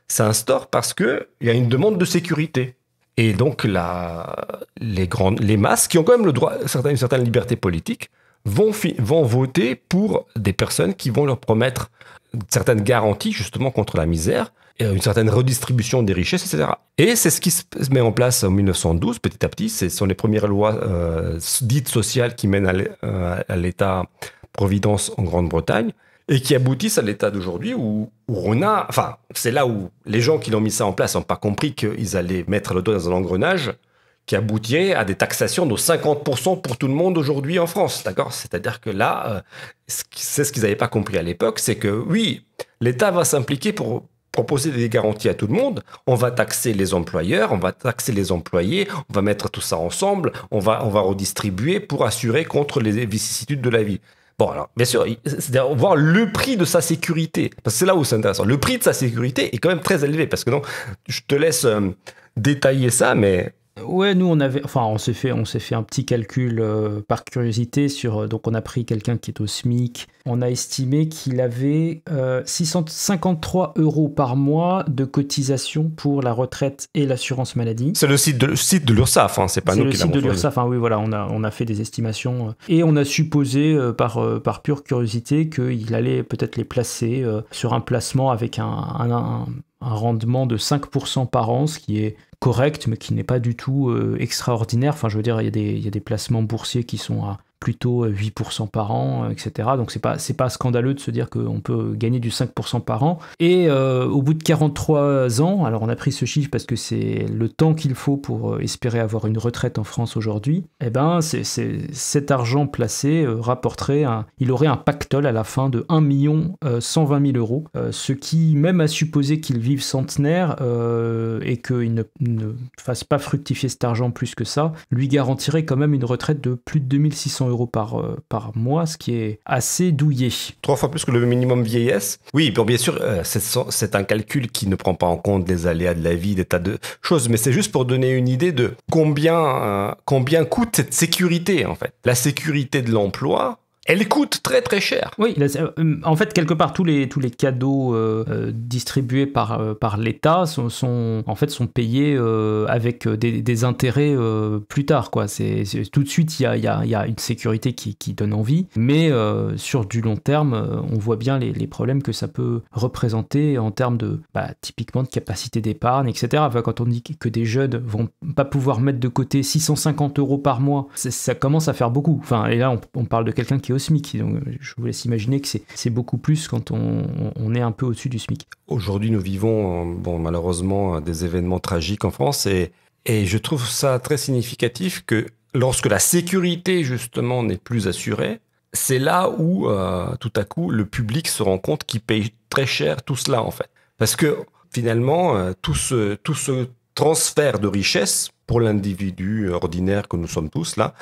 s'instaure parce qu'il y a une demande de sécurité. Et donc, les masses, qui ont quand même le droit, une certaine liberté politique, vont voter pour des personnes qui vont leur promettre certaines garanties, justement, contre la misère, et une certaine redistribution des richesses, etc. Et c'est ce qui se met en place en 1912, petit à petit. Ce sont les premières lois dites sociales qui mènent à l'État-providence en Grande-Bretagne, et qui aboutissent à l'état d'aujourd'hui où on a... Enfin, c'est là où les gens qui l'ont mis ça en place n'ont pas compris qu'ils allaient mettre le doigt dans un engrenage qui aboutirait à des taxations de 50% pour tout le monde aujourd'hui en France, d'accord? C'est-à-dire que là, c'est ce qu'ils n'avaient pas compris à l'époque, c'est que oui, l'État va s'impliquer pour proposer des garanties à tout le monde, on va taxer les employeurs, on va taxer les employés, on va mettre tout ça ensemble, on va redistribuer pour assurer contre les vicissitudes de la vie. Bon, alors, bien sûr, c'est-à-dire voir le prix de sa sécurité, parce que c'est là où c'est intéressant. Le prix de sa sécurité est quand même très élevé, parce que non, je te laisse détailler ça, mais... Ouais, nous on s'est fait un petit calcul par curiosité donc on a pris quelqu'un qui est au SMIC. On a estimé qu'il avait 653 € par mois de cotisation pour la retraite et l'assurance maladie. C'est le site de l'URSSAF, hein, c'est pas nous qui l'avons fait. C'est le site de l'URSSAF, hein, oui, voilà, on a fait des estimations et on a supposé par pure curiosité qu'il allait peut-être les placer sur un placement avec un rendement de 5% par an, ce qui est correct, mais qui n'est pas du tout extraordinaire. Enfin, je veux dire, il y a des placements boursiers qui sont à plutôt 8% par an, etc. Donc c'est pas scandaleux de se dire qu'on peut gagner du 5% par an. Et au bout de 43 ans, alors on a pris ce chiffre parce que c'est le temps qu'il faut pour espérer avoir une retraite en France aujourd'hui, eh ben cet argent placé rapporterait, il aurait un pactole à la fin de 1 120 000 €, ce qui, même à supposer qu'il vive centenaire et qu'il ne fasse pas fructifier cet argent plus que ça, lui garantirait quand même une retraite de plus de 2600 € par mois, ce qui est assez douillet. 3 fois plus que le minimum vieillesse. Oui, bon, bien sûr, c'est un calcul qui ne prend pas en compte les aléas de la vie, des tas de choses, mais c'est juste pour donner une idée de combien coûte cette sécurité, en fait. La sécurité de l'emploi, elle coûte très très cher. Oui, en fait, quelque part, tous les cadeaux distribués par l'État sont payés avec des intérêts plus tard, quoi. Tout de suite, il y a une sécurité qui donne envie, mais sur du long terme, on voit bien les problèmes que ça peut représenter en termes de, typiquement, de capacité d'épargne, etc. Enfin, quand on dit que des jeunes vont pas pouvoir mettre de côté 650 € par mois, ça commence à faire beaucoup. Enfin, et là, on parle de quelqu'un qui est au SMIC. Donc, je vous laisse imaginer que c'est beaucoup plus quand on est un peu au-dessus du SMIC. Aujourd'hui, nous vivons, malheureusement, des événements tragiques en France et je trouve ça très significatif que lorsque la sécurité, justement, n'est plus assurée, c'est là où, tout à coup, le public se rend compte qu'il paye très cher tout cela, en fait. Parce que, finalement, tout ce transfert de richesse pour l'individu ordinaire que nous sommes tous, là,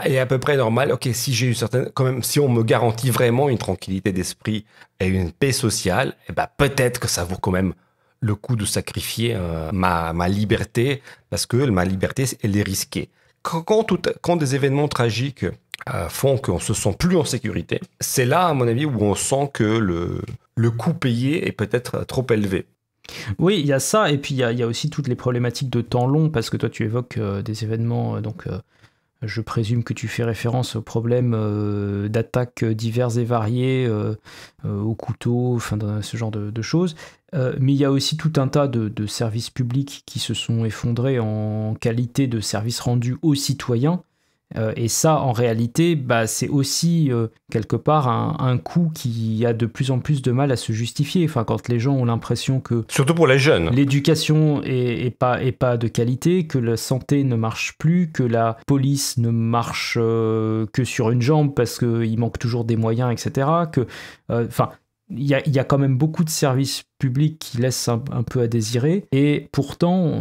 est à peu près normal. Ok, si j'ai quand même, si on me garantit vraiment une tranquillité d'esprit et une paix sociale, peut-être que ça vaut quand même le coup de sacrifier ma liberté, parce que ma liberté, elle est risquée. Quand des événements tragiques font qu'on se sent plus en sécurité, c'est là, à mon avis, où on sent que le coût payé est peut-être trop élevé. Oui, il y a ça, et puis il y a aussi toutes les problématiques de temps long, parce que toi, tu évoques des événements, je présume que tu fais référence aux problèmes d'attaques diverses et variées, au couteau, enfin, ce genre de choses. Mais il y a aussi tout un tas de services publics qui se sont effondrés en qualité de services rendus aux citoyens. Et ça, en réalité, c'est aussi quelque part un coût qui a de plus en plus de mal à se justifier. Enfin, quand les gens ont l'impression que... Surtout pour les jeunes. L'éducation est pas de qualité, que la santé ne marche plus, que la police ne marche que sur une jambe parce qu'il manque toujours des moyens, etc. Il y a quand même beaucoup de services publics qui laissent un peu à désirer. Et pourtant,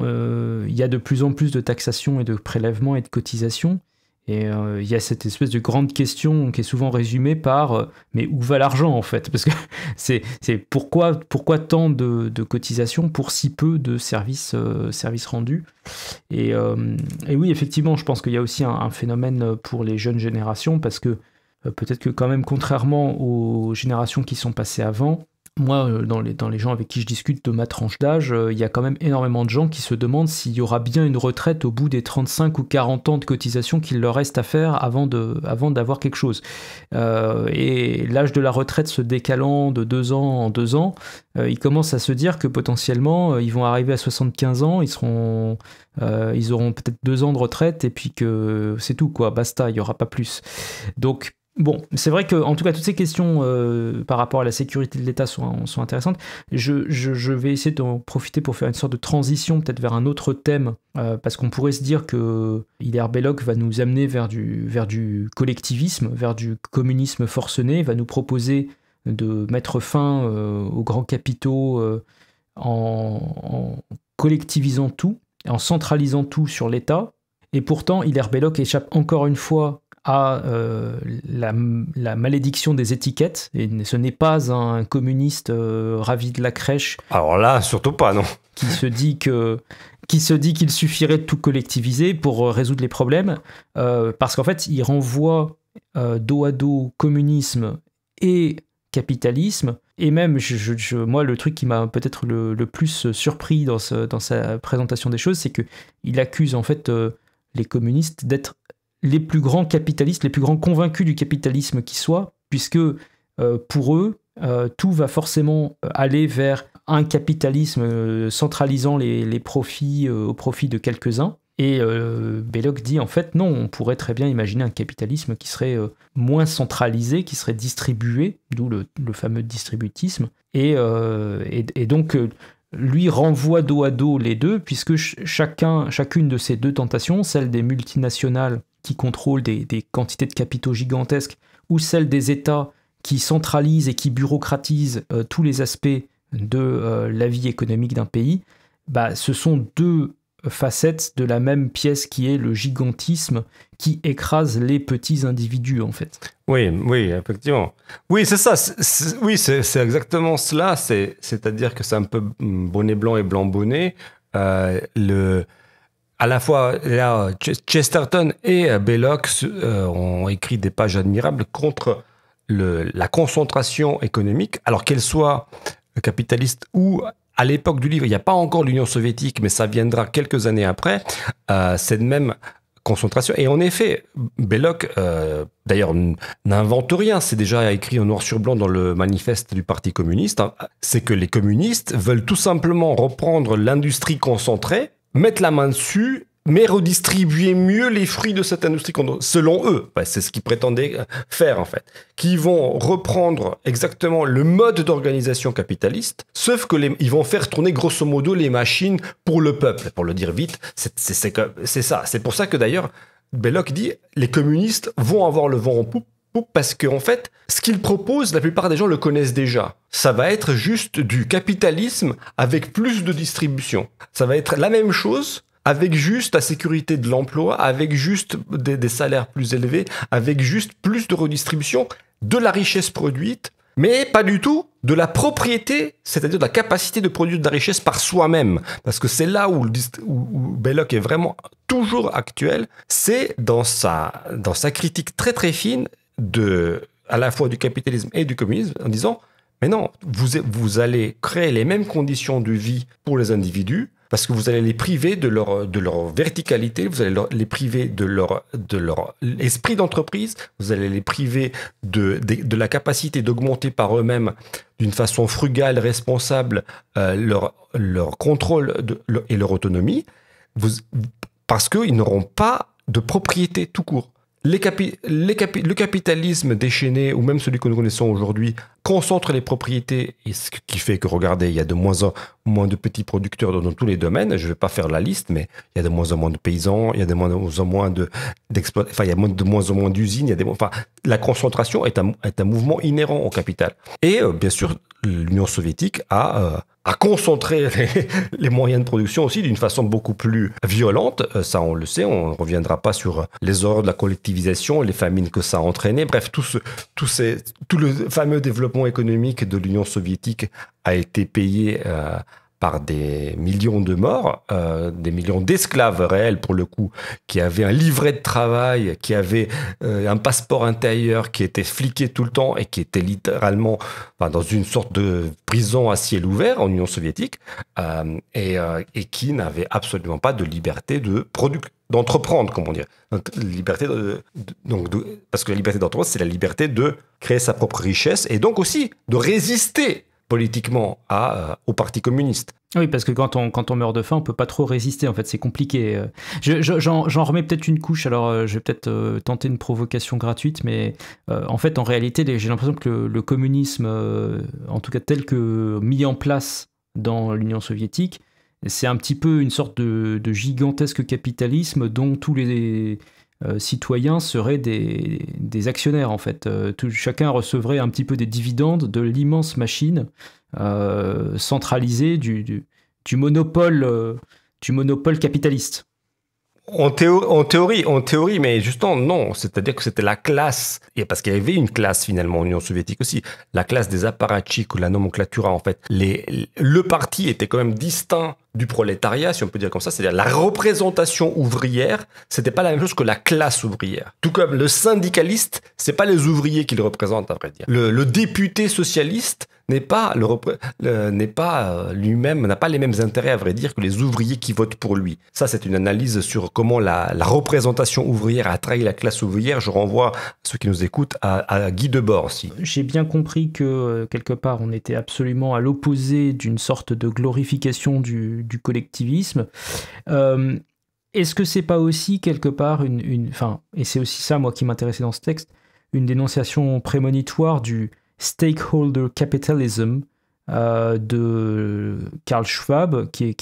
il y a de plus en plus de taxations et de prélèvements et de cotisations. Et il y a cette espèce de grande question qui est souvent résumée par mais où va l'argent, en fait? Parce que c'est pourquoi tant de cotisations pour si peu de services rendus? Et oui, effectivement, je pense qu'il y a aussi un phénomène pour les jeunes générations, parce que peut-être que quand même, contrairement aux générations qui sont passées avant, moi, dans les gens avec qui je discute de ma tranche d'âge, il y a quand même énormément de gens qui se demandent s'il y aura bien une retraite au bout des 35 ou 40 ans de cotisation qu'il leur reste à faire avant d'avoir quelque chose. Et l'âge de la retraite se décalant de 2 ans en 2 ans, ils commencent à se dire que potentiellement, ils vont arriver à 75 ans, ils auront peut-être 2 ans de retraite, et puis que c'est tout, quoi, basta, il n'y aura pas plus. Donc, bon, c'est vrai que, en tout cas, toutes ces questions par rapport à la sécurité de l'État sont intéressantes. Je vais essayer d'en profiter pour faire une sorte de transition, peut-être vers un autre thème, parce qu'on pourrait se dire que Hilaire Belloc va nous amener vers du collectivisme, vers du communisme forcené, va nous proposer de mettre fin aux grands capitaux en collectivisant tout, en centralisant tout sur l'État. Et pourtant, Hilaire Belloc échappe encore une fois à la malédiction des étiquettes, et ce n'est pas un communiste ravi de la crèche. Alors là, surtout pas, non. Qui se dit qu'il suffirait de tout collectiviser pour résoudre les problèmes, parce qu'en fait, il renvoie dos à dos communisme et capitalisme, et même, moi, le truc qui m'a peut-être le plus surpris dans sa présentation des choses, c'est qu'il accuse en fait les communistes d'être les plus grands capitalistes, les plus grands convaincus du capitalisme qui soient, puisque pour eux, tout va forcément aller vers un capitalisme centralisant les profits au profit de quelques-uns. Et Belloc dit en fait non, on pourrait très bien imaginer un capitalisme qui serait moins centralisé, qui serait distribué, d'où le fameux distributisme. Et donc lui renvoie dos à dos les deux, puisque chacune de ces deux tentations, celle des multinationales qui contrôlent des quantités de capitaux gigantesques, ou celle des États qui centralisent et qui bureaucratisent tous les aspects de la vie économique d'un pays, ce sont deux facettes de la même pièce qui est le gigantisme qui écrase les petits individus, en fait. Oui, effectivement. Oui, c'est ça. C'est exactement cela. C'est-à-dire que c'est un peu bonnet blanc et blanc bonnet. à la fois là, Chesterton et Belloc ont écrit des pages admirables contre la concentration économique, alors qu'elle soit capitaliste ou à l'époque du livre, il n'y a pas encore l'Union soviétique, mais ça viendra quelques années après, cette même concentration. Et en effet, Belloc, d'ailleurs, n'invente rien. C'est déjà écrit en noir sur blanc dans le manifeste du Parti communiste. C'est que les communistes veulent tout simplement reprendre l'industrie concentrée, mettre la main dessus, mais redistribuer mieux les fruits de cette industrie, selon eux. C'est ce qu'ils prétendaient faire, en fait. Qui vont reprendre exactement le mode d'organisation capitaliste, sauf que ils vont faire tourner grosso modo les machines pour le peuple. Pour le dire vite, c'est ça. C'est pour ça que d'ailleurs, Belloc dit, les communistes vont avoir le vent en poupe, parce qu'en fait, ce qu'ils proposent, la plupart des gens le connaissent déjà. Ça va être juste du capitalisme avec plus de distribution. Ça va être la même chose, avec juste la sécurité de l'emploi, avec juste des salaires plus élevés, avec juste plus de redistribution de la richesse produite, mais pas du tout de la propriété, c'est-à-dire de la capacité de produire de la richesse par soi-même. Parce que c'est là où Belloc est vraiment toujours actuel, c'est dans sa critique très très fine à la fois du capitalisme et du communisme, en disant « Mais non, vous allez créer les mêmes conditions de vie pour les individus, parce que vous allez les priver de leur verticalité, vous allez les priver de leur esprit d'entreprise, vous allez les priver de la capacité d'augmenter par eux-mêmes d'une façon frugale, responsable, leur contrôle et leur autonomie, parce qu'ils n'auront pas de propriété tout court. Le capitalisme déchaîné, ou même celui que nous connaissons aujourd'hui, concentre les propriétés, et ce qui fait que, regardez, il y a de moins en moins de petits producteurs dans tous les domaines. Je ne vais pas faire la liste, mais il y a de moins en moins de paysans, il y a de moins en moins il y a de moins en moins d'usines. La concentration est un mouvement inhérent au capital. Et bien sûr, l'Union soviétique a concentré les moyens de production aussi d'une façon beaucoup plus violente. Ça, on le sait, on ne reviendra pas sur les horreurs de la collectivisation, les famines que ça a entraîné. Bref, tout le fameux développement économique de l'Union soviétique a été payé par des millions de morts, des millions d'esclaves réels pour le coup, qui avaient un livret de travail, qui avaient un passeport intérieur, qui était fliqué tout le temps et qui était littéralement dans une sorte de prison à ciel ouvert en Union soviétique, et qui n'avaient absolument pas de liberté d'entreprendre, comment dire. Parce que la liberté d'entreprendre, c'est la liberté de créer sa propre richesse et donc aussi de résister politiquement au Parti communiste. Oui, parce que quand on meurt de faim, on peut pas trop résister, en fait, c'est compliqué. J'en remets peut-être une couche, alors je vais peut-être tenter une provocation gratuite, mais en fait, en réalité, j'ai l'impression que le communisme, en tout cas tel que mis en place dans l'Union soviétique, c'est un petit peu une sorte de gigantesque capitalisme dont tous les citoyens seraient des actionnaires, en fait. Chacun recevrait un petit peu des dividendes de l'immense machine centralisée du monopole capitaliste. En théorie, mais justement, non. C'est-à-dire que c'était la classe, et parce qu'il y avait une classe finalement en Union soviétique aussi, la classe des apparatchiks ou la nomenclatura, en fait. Le parti était quand même distinct du prolétariat, si on peut dire comme ça, c'est-à-dire la représentation ouvrière, c'était pas la même chose que la classe ouvrière. Tout comme le syndicaliste, c'est pas les ouvriers qu'il représente, à vrai dire. Le député socialiste n'est pas lui-même, n'a pas les mêmes intérêts, à vrai dire, que les ouvriers qui votent pour lui. Ça, c'est une analyse sur comment la représentation ouvrière a trahi la classe ouvrière. Je renvoie ceux qui nous écoutent à Guy Debord aussi. J'ai bien compris que, quelque part, on était absolument à l'opposé d'une sorte de glorification du collectivisme. Est-ce que c'est pas aussi, quelque part, et c'est aussi ça, moi, qui m'intéressait dans ce texte, une dénonciation prémonitoire du stakeholder capitalism de Karl Schwab, qui est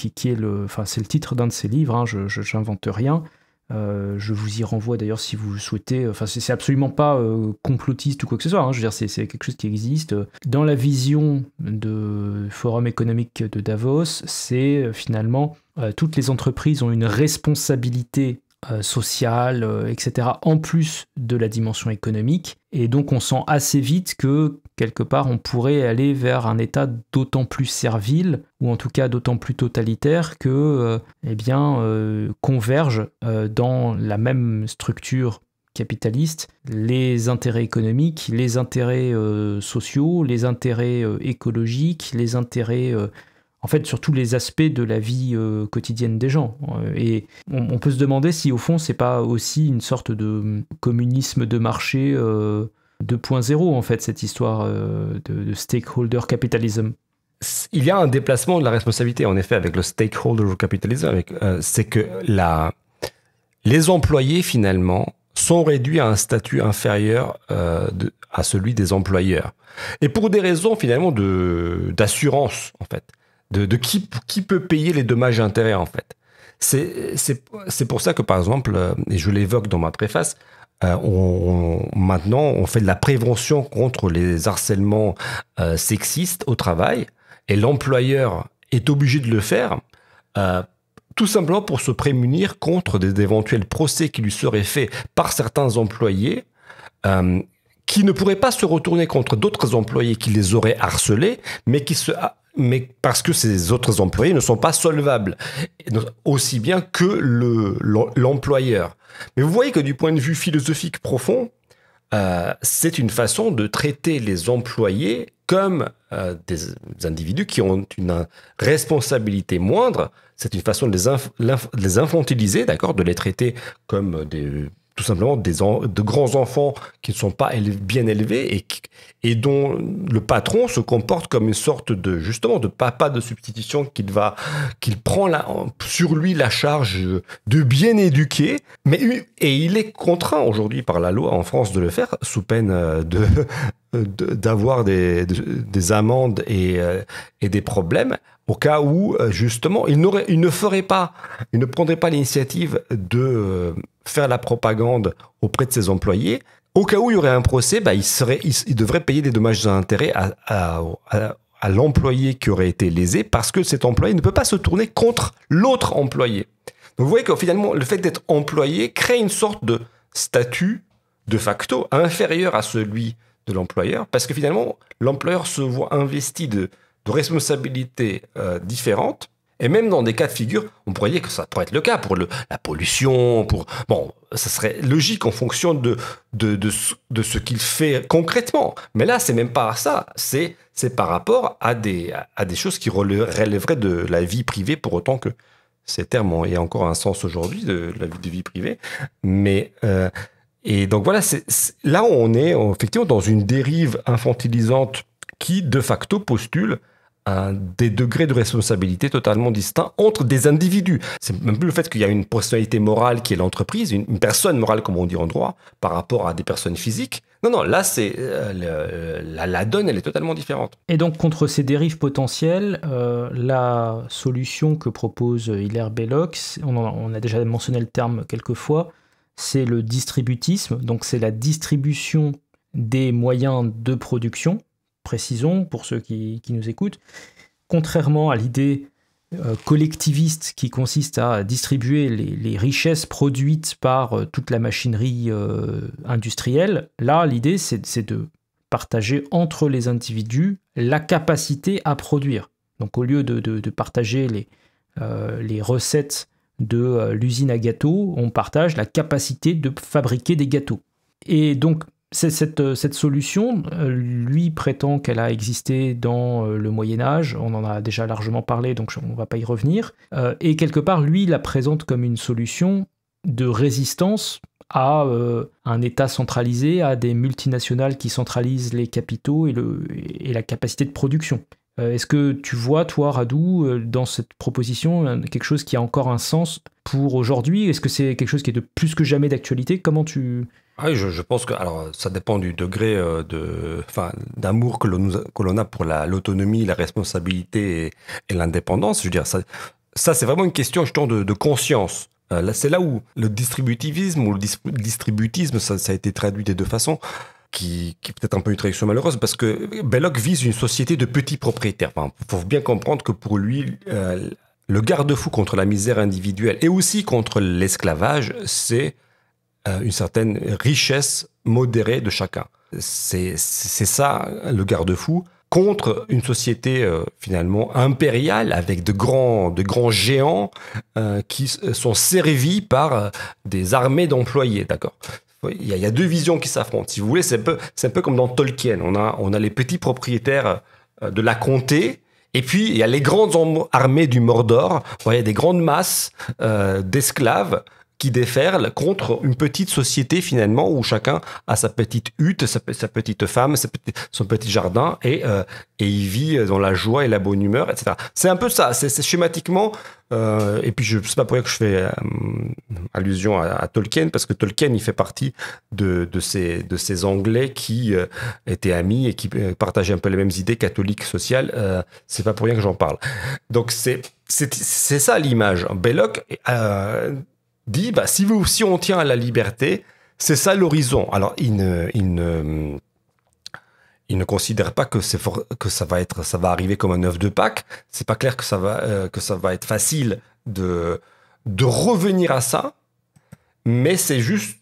c'est le titre d'un de ses livres, hein, je n'invente rien. Je vous y renvoie d'ailleurs si vous souhaitez. C'est absolument pas complotiste ou quoi que ce soit, hein, je veux dire, c'est quelque chose qui existe. Dans la vision du Forum économique de Davos, c'est finalement toutes les entreprises ont une responsabilité sociale, etc., en plus de la dimension économique. Et donc on sent assez vite que, quelque part, on pourrait aller vers un État d'autant plus servile, ou en tout cas d'autant plus totalitaire, que convergent dans la même structure capitaliste les intérêts économiques, les intérêts sociaux, les intérêts écologiques, les intérêts... en fait, sur tous les aspects de la vie quotidienne des gens. Et on peut se demander si, au fond, c'est pas aussi une sorte de communisme de marché 2.0, en fait, cette histoire de stakeholder capitalism. Il y a un déplacement de la responsabilité, en effet, avec le stakeholder capitalism. C'est que les employés, finalement, sont réduits à un statut inférieur à celui des employeurs. Et pour des raisons, finalement, d'assurance, en fait. De qui peut payer les dommages et intérêts, en fait. C'est pour ça que, par exemple, et je l'évoque dans ma préface, maintenant, on fait de la prévention contre les harcèlements sexistes au travail, et l'employeur est obligé de le faire, tout simplement pour se prémunir contre d'éventuels procès qui lui seraient faits par certains employés, qui ne pourraient pas se retourner contre d'autres employés qui les auraient harcelés, mais parce que ces autres employés ne sont pas solvables, aussi bien que l'employeur. Mais vous voyez que du point de vue philosophique profond, c'est une façon de traiter les employés comme des individus qui ont une responsabilité moindre. C'est une façon de les infantiliser, d'accord, de les traiter comme tout simplement de grands enfants qui ne sont pas bien élevés et dont le patron se comporte comme une sorte de papa de substitution qu'il prend sur lui la charge de bien éduquer, et il est contraint aujourd'hui par la loi en France de le faire sous peine d'avoir des amendes et des problèmes, au cas où, justement, il ne prendrait pas l'initiative de faire la propagande auprès de ses employés. Au cas où il y aurait un procès, il devrait payer des dommages et intérêts à l'employé qui aurait été lésé, parce que cet employé ne peut pas se tourner contre l'autre employé. Donc vous voyez que finalement, le fait d'être employé crée une sorte de statut de facto inférieur à celui de l'employeur, parce que finalement, l'employeur se voit investi de responsabilités différentes. Et même dans des cas de figure, on pourrait dire que ça pourrait être le cas pour la pollution, ça serait logique en fonction de ce qu'il fait concrètement. Mais là, c'est même pas ça. C'est par rapport à des choses qui relèveraient de la vie privée, pour autant que ces termes aient encore un sens aujourd'hui, de la vie privée. Mais et donc voilà, là on est effectivement dans une dérive infantilisante qui, de facto, postule des degrés de responsabilité totalement distincts entre des individus. C'est même plus le fait qu'il y a une personnalité morale qui est l'entreprise, une personne morale, comme on dit en droit, par rapport à des personnes physiques. Non, là, la donne, elle est totalement différente. Et donc, contre ces dérives potentielles, la solution que propose Hilaire Belloc, on a déjà mentionné le terme quelques fois, c'est le distributisme, donc c'est la distribution des moyens de production. Précisons, pour ceux qui nous écoutent, contrairement à l'idée collectiviste qui consiste à distribuer les richesses produites par toute la machinerie industrielle, là, l'idée, c'est de partager entre les individus la capacité à produire. Donc, au lieu de partager les recettes de l'usine à gâteaux, on partage la capacité de fabriquer des gâteaux. Et donc, cette solution, lui, prétend qu'elle a existé dans le Moyen-Âge, on en a déjà largement parlé, donc on ne va pas y revenir, et quelque part, lui, la présente comme une solution de résistance à un État centralisé, à des multinationales qui centralisent les capitaux et la capacité de production. Est-ce que tu vois, toi, Radu, dans cette proposition, quelque chose qui a encore un sens pour aujourd'hui? Est-ce que c'est quelque chose qui est de plus que jamais d'actualité? Comment tu... Oui, je pense que ça dépend du degré d'amour que l'on a pour l'autonomie, la responsabilité et l'indépendance. Je veux dire, ça c'est vraiment une question justement de conscience. C'est là où le distributivisme ou le distributisme, ça a été traduit des deux façons, qui est peut-être un peu une traduction malheureuse, parce que Belloc vise une société de petits propriétaires. Il faut bien comprendre que pour lui, le garde-fou contre la misère individuelle et aussi contre l'esclavage, c'est une certaine richesse modérée de chacun. C'est ça le garde-fou contre une société finalement impériale avec de grands géants qui sont servis par des armées d'employés, d'accord. Il y a deux visions qui s'affrontent. Si vous voulez, c'est un peu comme dans Tolkien. On a les petits propriétaires de la comté. Et puis, il y a les grandes armées du Mordor. Vous voyez, des grandes masses d'esclaves qui déferlent contre une petite société, finalement, où chacun a sa petite hutte, sa petite femme, son petit jardin, et il vit dans la joie et la bonne humeur, etc. C'est un peu ça. C'est schématiquement... et puis, je ne sais pas pour rien que je fais allusion à Tolkien, parce que Tolkien, il fait partie de ces Anglais qui étaient amis et qui partageaient un peu les mêmes idées catholiques, sociales. C'est pas pour rien que j'en parle. Donc, c'est ça l'image. Belloc dit, si on tient à la liberté, c'est ça l'horizon. Alors, il ne considère pas que ça va arriver comme un œuf de Pâques. C'est pas clair que ça va être facile de revenir à ça, mais c'est juste,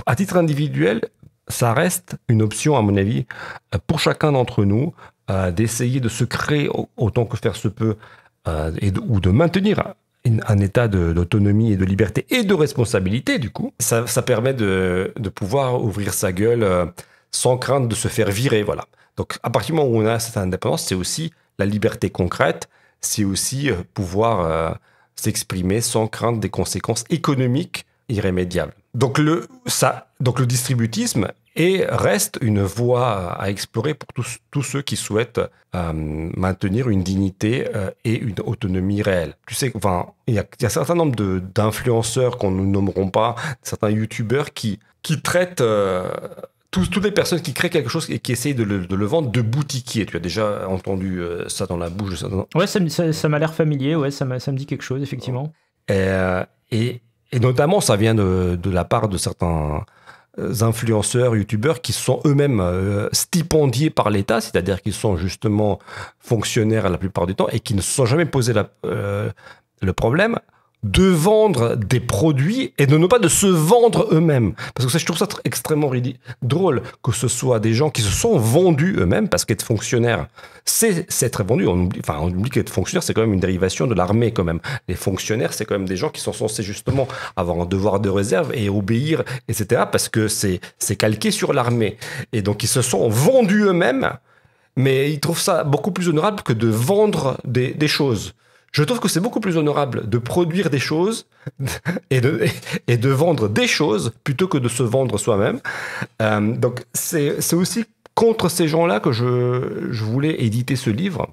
à titre individuel, ça reste une option, à mon avis, pour chacun d'entre nous, d'essayer de se créer autant que faire se peut, ou de maintenir un état d'autonomie et de liberté et de responsabilité, du coup. Ça permet de pouvoir ouvrir sa gueule sans crainte de se faire virer, voilà. Donc, à partir du moment où on a cette indépendance, c'est aussi la liberté concrète, c'est aussi pouvoir s'exprimer sans crainte des conséquences économiques irrémédiables. Donc, le distributisme reste une voie à explorer pour tous ceux qui souhaitent maintenir une dignité et une autonomie réelle. Tu sais, il y a un certain nombre d'influenceurs qu'on ne nommeront pas, certains youtubeurs qui traitent toutes les personnes qui créent quelque chose et qui essayent de le vendre de boutiquier. Tu as déjà entendu ça dans la bouche de ça? Ouais, ça m'a l'air familier, ouais, ça me dit quelque chose, effectivement. Et notamment, ça vient de la part de certains influenceurs, youtubeurs qui sont eux-mêmes stipendiés par l'État, c'est-à-dire qu'ils sont justement fonctionnaires la plupart du temps et qui ne se sont jamais posé le problème de vendre des produits et de ne pas de se vendre eux-mêmes. Parce que je trouve ça extrêmement drôle que ce soit des gens qui se sont vendus eux-mêmes, parce qu'être fonctionnaire, c'est être vendu. On oublie qu'être fonctionnaire, c'est quand même une dérivation de l'armée quand même. Les fonctionnaires, c'est quand même des gens qui sont censés justement avoir un devoir de réserve et obéir, etc. parce que c'est calqué sur l'armée. Et donc, ils se sont vendus eux-mêmes, mais ils trouvent ça beaucoup plus honorable que de vendre des choses. Je trouve que c'est beaucoup plus honorable de produire des choses et de vendre des choses plutôt que de se vendre soi-même. Donc, c'est aussi contre ces gens-là que je voulais éditer ce livre.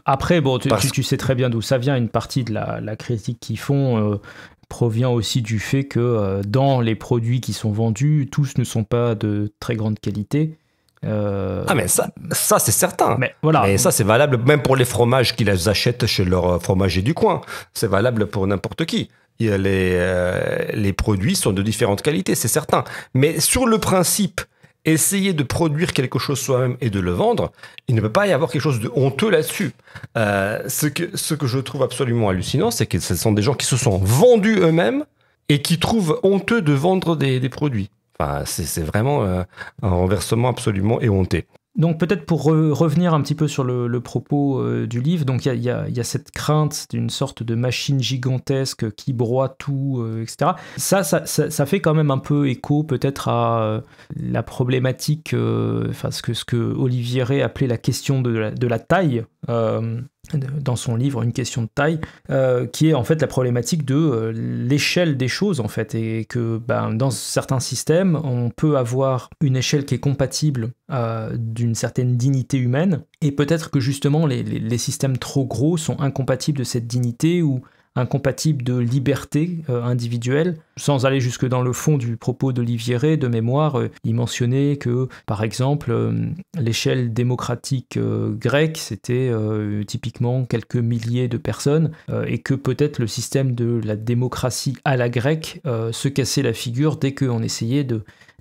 Après, bon, tu sais très bien d'où ça vient. Une partie de la critique qu'ils font provient aussi du fait que dans les produits qui sont vendus, tous ne sont pas de très grande qualité. Mais ça c'est certain. Mais voilà. Mais ça c'est valable même pour les fromages qu'ils achètent chez leur fromager du coin. C'est valable pour n'importe qui. Les produits sont de différentes qualités, c'est certain. Mais sur le principe, essayer de produire quelque chose soi-même et de le vendre, il ne peut pas y avoir quelque chose de honteux là-dessus. Ce que je trouve absolument hallucinant, c'est que ce sont des gens qui se sont vendus eux-mêmes et qui trouvent honteux de vendre des produits. C'est vraiment un renversement absolument éhonté. Donc peut-être pour revenir un petit peu sur le propos du livre, donc il y a cette crainte d'une sorte de machine gigantesque qui broie tout, etc. Ça fait quand même un peu écho peut-être à la problématique, ce que Olivier Rey appelait la question de la taille, dans son livre Une question de taille, qui est en fait la problématique de l'échelle des choses en fait, et que dans certains systèmes on peut avoir une échelle qui est compatible d'une certaine dignité humaine, et peut-être que justement les systèmes trop gros sont incompatibles de cette dignité ou incompatible de liberté individuelle. Sans aller jusque dans le fond du propos d'Olivier Rey, de mémoire, il mentionnait que, par exemple, l'échelle démocratique grecque, c'était typiquement quelques milliers de personnes, et que peut-être le système de la démocratie à la grecque se cassait la figure dès qu'on essayait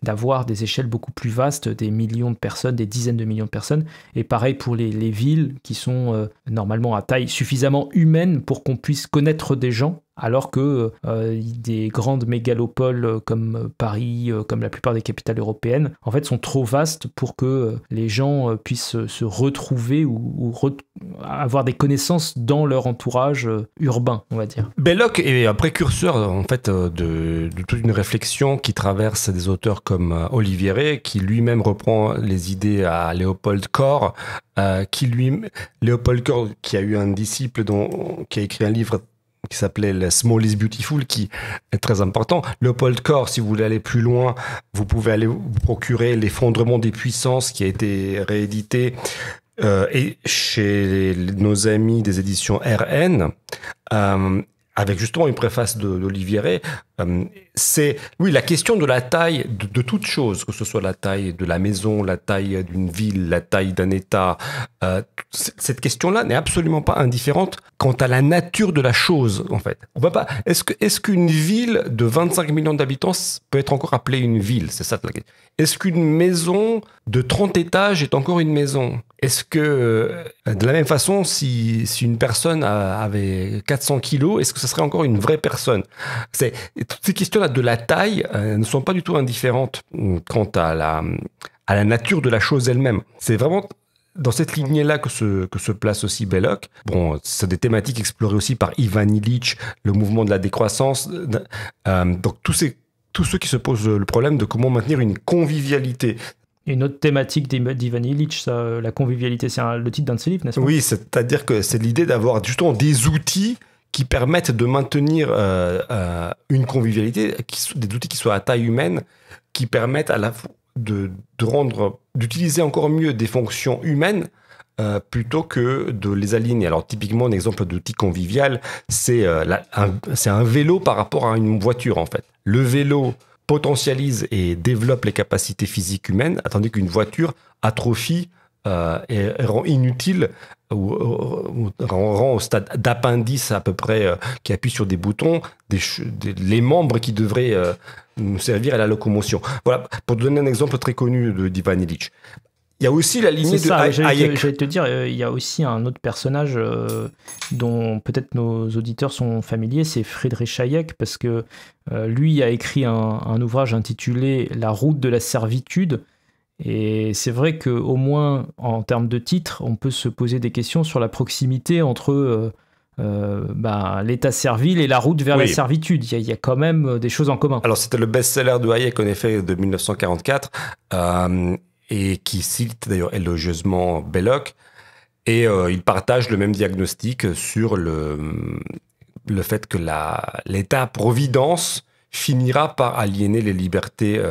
d'avoir des échelles beaucoup plus vastes, des millions de personnes, des dizaines de millions de personnes. Et pareil pour les villes qui sont normalement à taille suffisamment humaine pour qu'on puisse connaître des gens, alors que des grandes mégalopoles comme Paris, comme la plupart des capitales européennes, en fait, sont trop vastes pour que les gens puissent se retrouver ou avoir des connaissances dans leur entourage urbain, on va dire. Belloc est un précurseur en fait de toute une réflexion qui traverse des auteurs comme Olivier, qui lui-même reprend les idées à Léopold Kohr, Léopold Kohr qui a eu un disciple qui a écrit un livre qui s'appelait « Small is Beautiful », qui est très important. Léopold Kohr, si vous voulez aller plus loin, vous pouvez aller vous procurer « L'effondrement des puissances » qui a été réédité et chez nos amis des éditions RN, avec justement une préface d'Olivier. C'est, oui, la question de la taille de toute chose, que ce soit la taille de la maison, la taille d'une ville, la taille d'un État. Cette question-là n'est absolument pas indifférente quant à la nature de la chose, en fait. On va pas. Est-ce qu'une ville de 25 millions d'habitants peut être encore appelée une ville? C'est ça la question. Est-ce qu'une maison de 30 étages est encore une maison? Est-ce que, de la même façon, si une personne avait 400 kilos, est-ce que ce serait encore une vraie personne? Toutes ces questions-là de la taille ne sont pas du tout indifférentes quant à la nature de la chose elle-même. C'est vraiment dans cette lignée-là que se place aussi Belloc. Bon, c'est des thématiques explorées aussi par Ivan Illich, le mouvement de la décroissance. Donc tous ceux qui se posent le problème de comment maintenir une convivialité. Une autre thématique d'Ivan Illich, la convivialité, c'est le titre d'un de ses livres, n'est-ce pas? Oui, c'est-à-dire que c'est l'idée d'avoir justement des outils qui permettent de maintenir une convivialité, des outils qui soient à taille humaine, qui permettent à la fois d'utiliser encore mieux des fonctions humaines plutôt que de les aligner. Alors typiquement, un exemple d'outil convivial, c'est un vélo par rapport à une voiture en fait. Le vélo potentialise et développe les capacités physiques humaines, tandis qu'une voiture atrophie et rend inutile ou rend au stade d'appendice à peu près, qui appuie sur des boutons, les membres qui devraient nous servir à la locomotion. Voilà, pour te donner un exemple très connu d'Ivan Illich. Il y a aussi la lignée de Hayek. J'allais te dire, il y a aussi un autre personnage dont peut-être nos auditeurs sont familiers, c'est Friedrich Hayek, parce que lui a écrit un ouvrage intitulé « La route de la servitude ». Et c'est vrai qu'au moins, en termes de titre, on peut se poser des questions sur la proximité entre l'état servile et la route vers la servitude. Il y a quand même des choses en commun. Alors, c'était le best-seller de Hayek, en effet, de 1944, et qui cite d'ailleurs élogieusement Belloc. Et il partage le même diagnostic sur le fait que l'État-providence finira par aliéner les libertés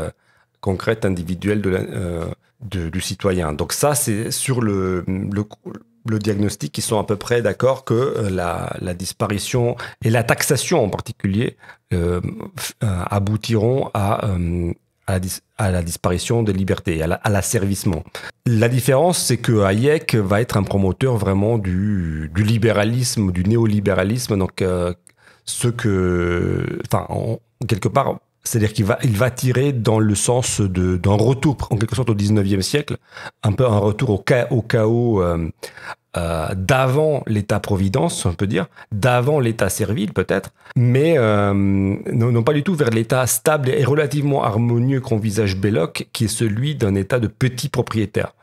concrète individuelle du citoyen. Donc ça, c'est sur le diagnostic qui sont à peu près d'accord que la disparition et la taxation en particulier aboutiront à la disparition des libertés, à l'asservissement. La différence, c'est que Hayek va être un promoteur vraiment du libéralisme, du néolibéralisme, donc quelque part, c'est-à-dire qu'il va tirer dans le sens d'un retour, en quelque sorte, au 19e siècle, un peu un retour au chaos d'avant l'État-providence, on peut dire, d'avant l'État servile peut-être, mais non pas du tout vers l'État stable et relativement harmonieux qu'envisage Belloc, qui est celui d'un État de petits propriétaires.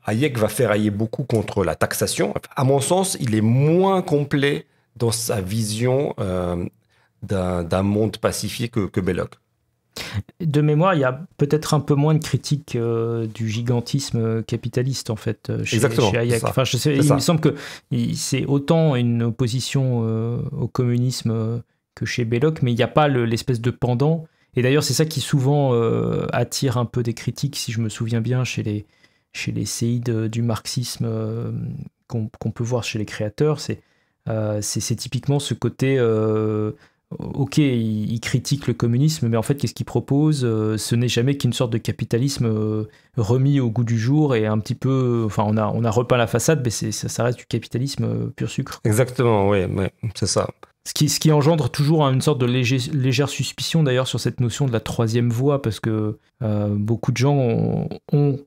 Hayek va ferrailler beaucoup contre la taxation. À mon sens, il est moins complet dans sa vision d'un monde pacifié que Belloc. De mémoire, il y a peut-être un peu moins de critique du gigantisme capitaliste, en fait, chez Hayek. Enfin, il me semble que c'est autant une opposition au communisme que chez Belloc, mais il n'y a pas l'espèce de pendant. Et d'ailleurs, c'est ça qui souvent attire un peu des critiques, si je me souviens bien, chez les séides du marxisme qu'on peut voir chez les créateurs. C'est typiquement ce côté... Ok, il critique le communisme, mais en fait, qu'est-ce qu'il propose? Ce n'est jamais qu'une sorte de capitalisme remis au goût du jour et un petit peu... Enfin, on a repeint la façade, mais ça reste du capitalisme pur sucre. Exactement, oui, c'est ça. Ce qui engendre toujours une sorte de légère suspicion d'ailleurs sur cette notion de la troisième voie, parce que beaucoup de gens ont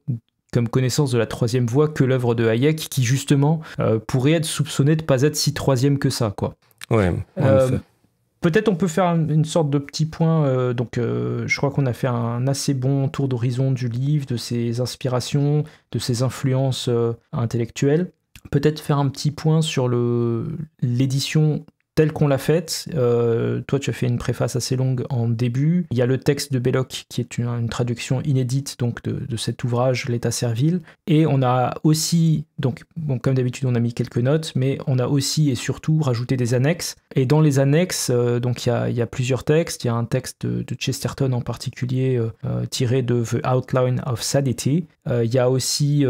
comme connaissance de la troisième voie que l'œuvre de Hayek, qui justement pourrait être soupçonnée de ne pas être si troisième que ça, quoi. Ouais, peut-être on peut faire une sorte de petit point. Je crois qu'on a fait un assez bon tour d'horizon du livre, de ses inspirations, de ses influences intellectuelles. Peut-être faire un petit point sur l'édition telle qu'on l'a faite. Toi, tu as fait une préface assez longue en début. Il y a le texte de Belloc, qui est une traduction inédite donc, de cet ouvrage, L'État servile. Et on a aussi, donc, bon, comme d'habitude, on a mis quelques notes, mais on a aussi et surtout rajouté des annexes. Et dans les annexes, donc, il y a plusieurs textes. Il y a un texte de Chesterton en particulier, tiré de The Outline of Sanity. Il y a aussi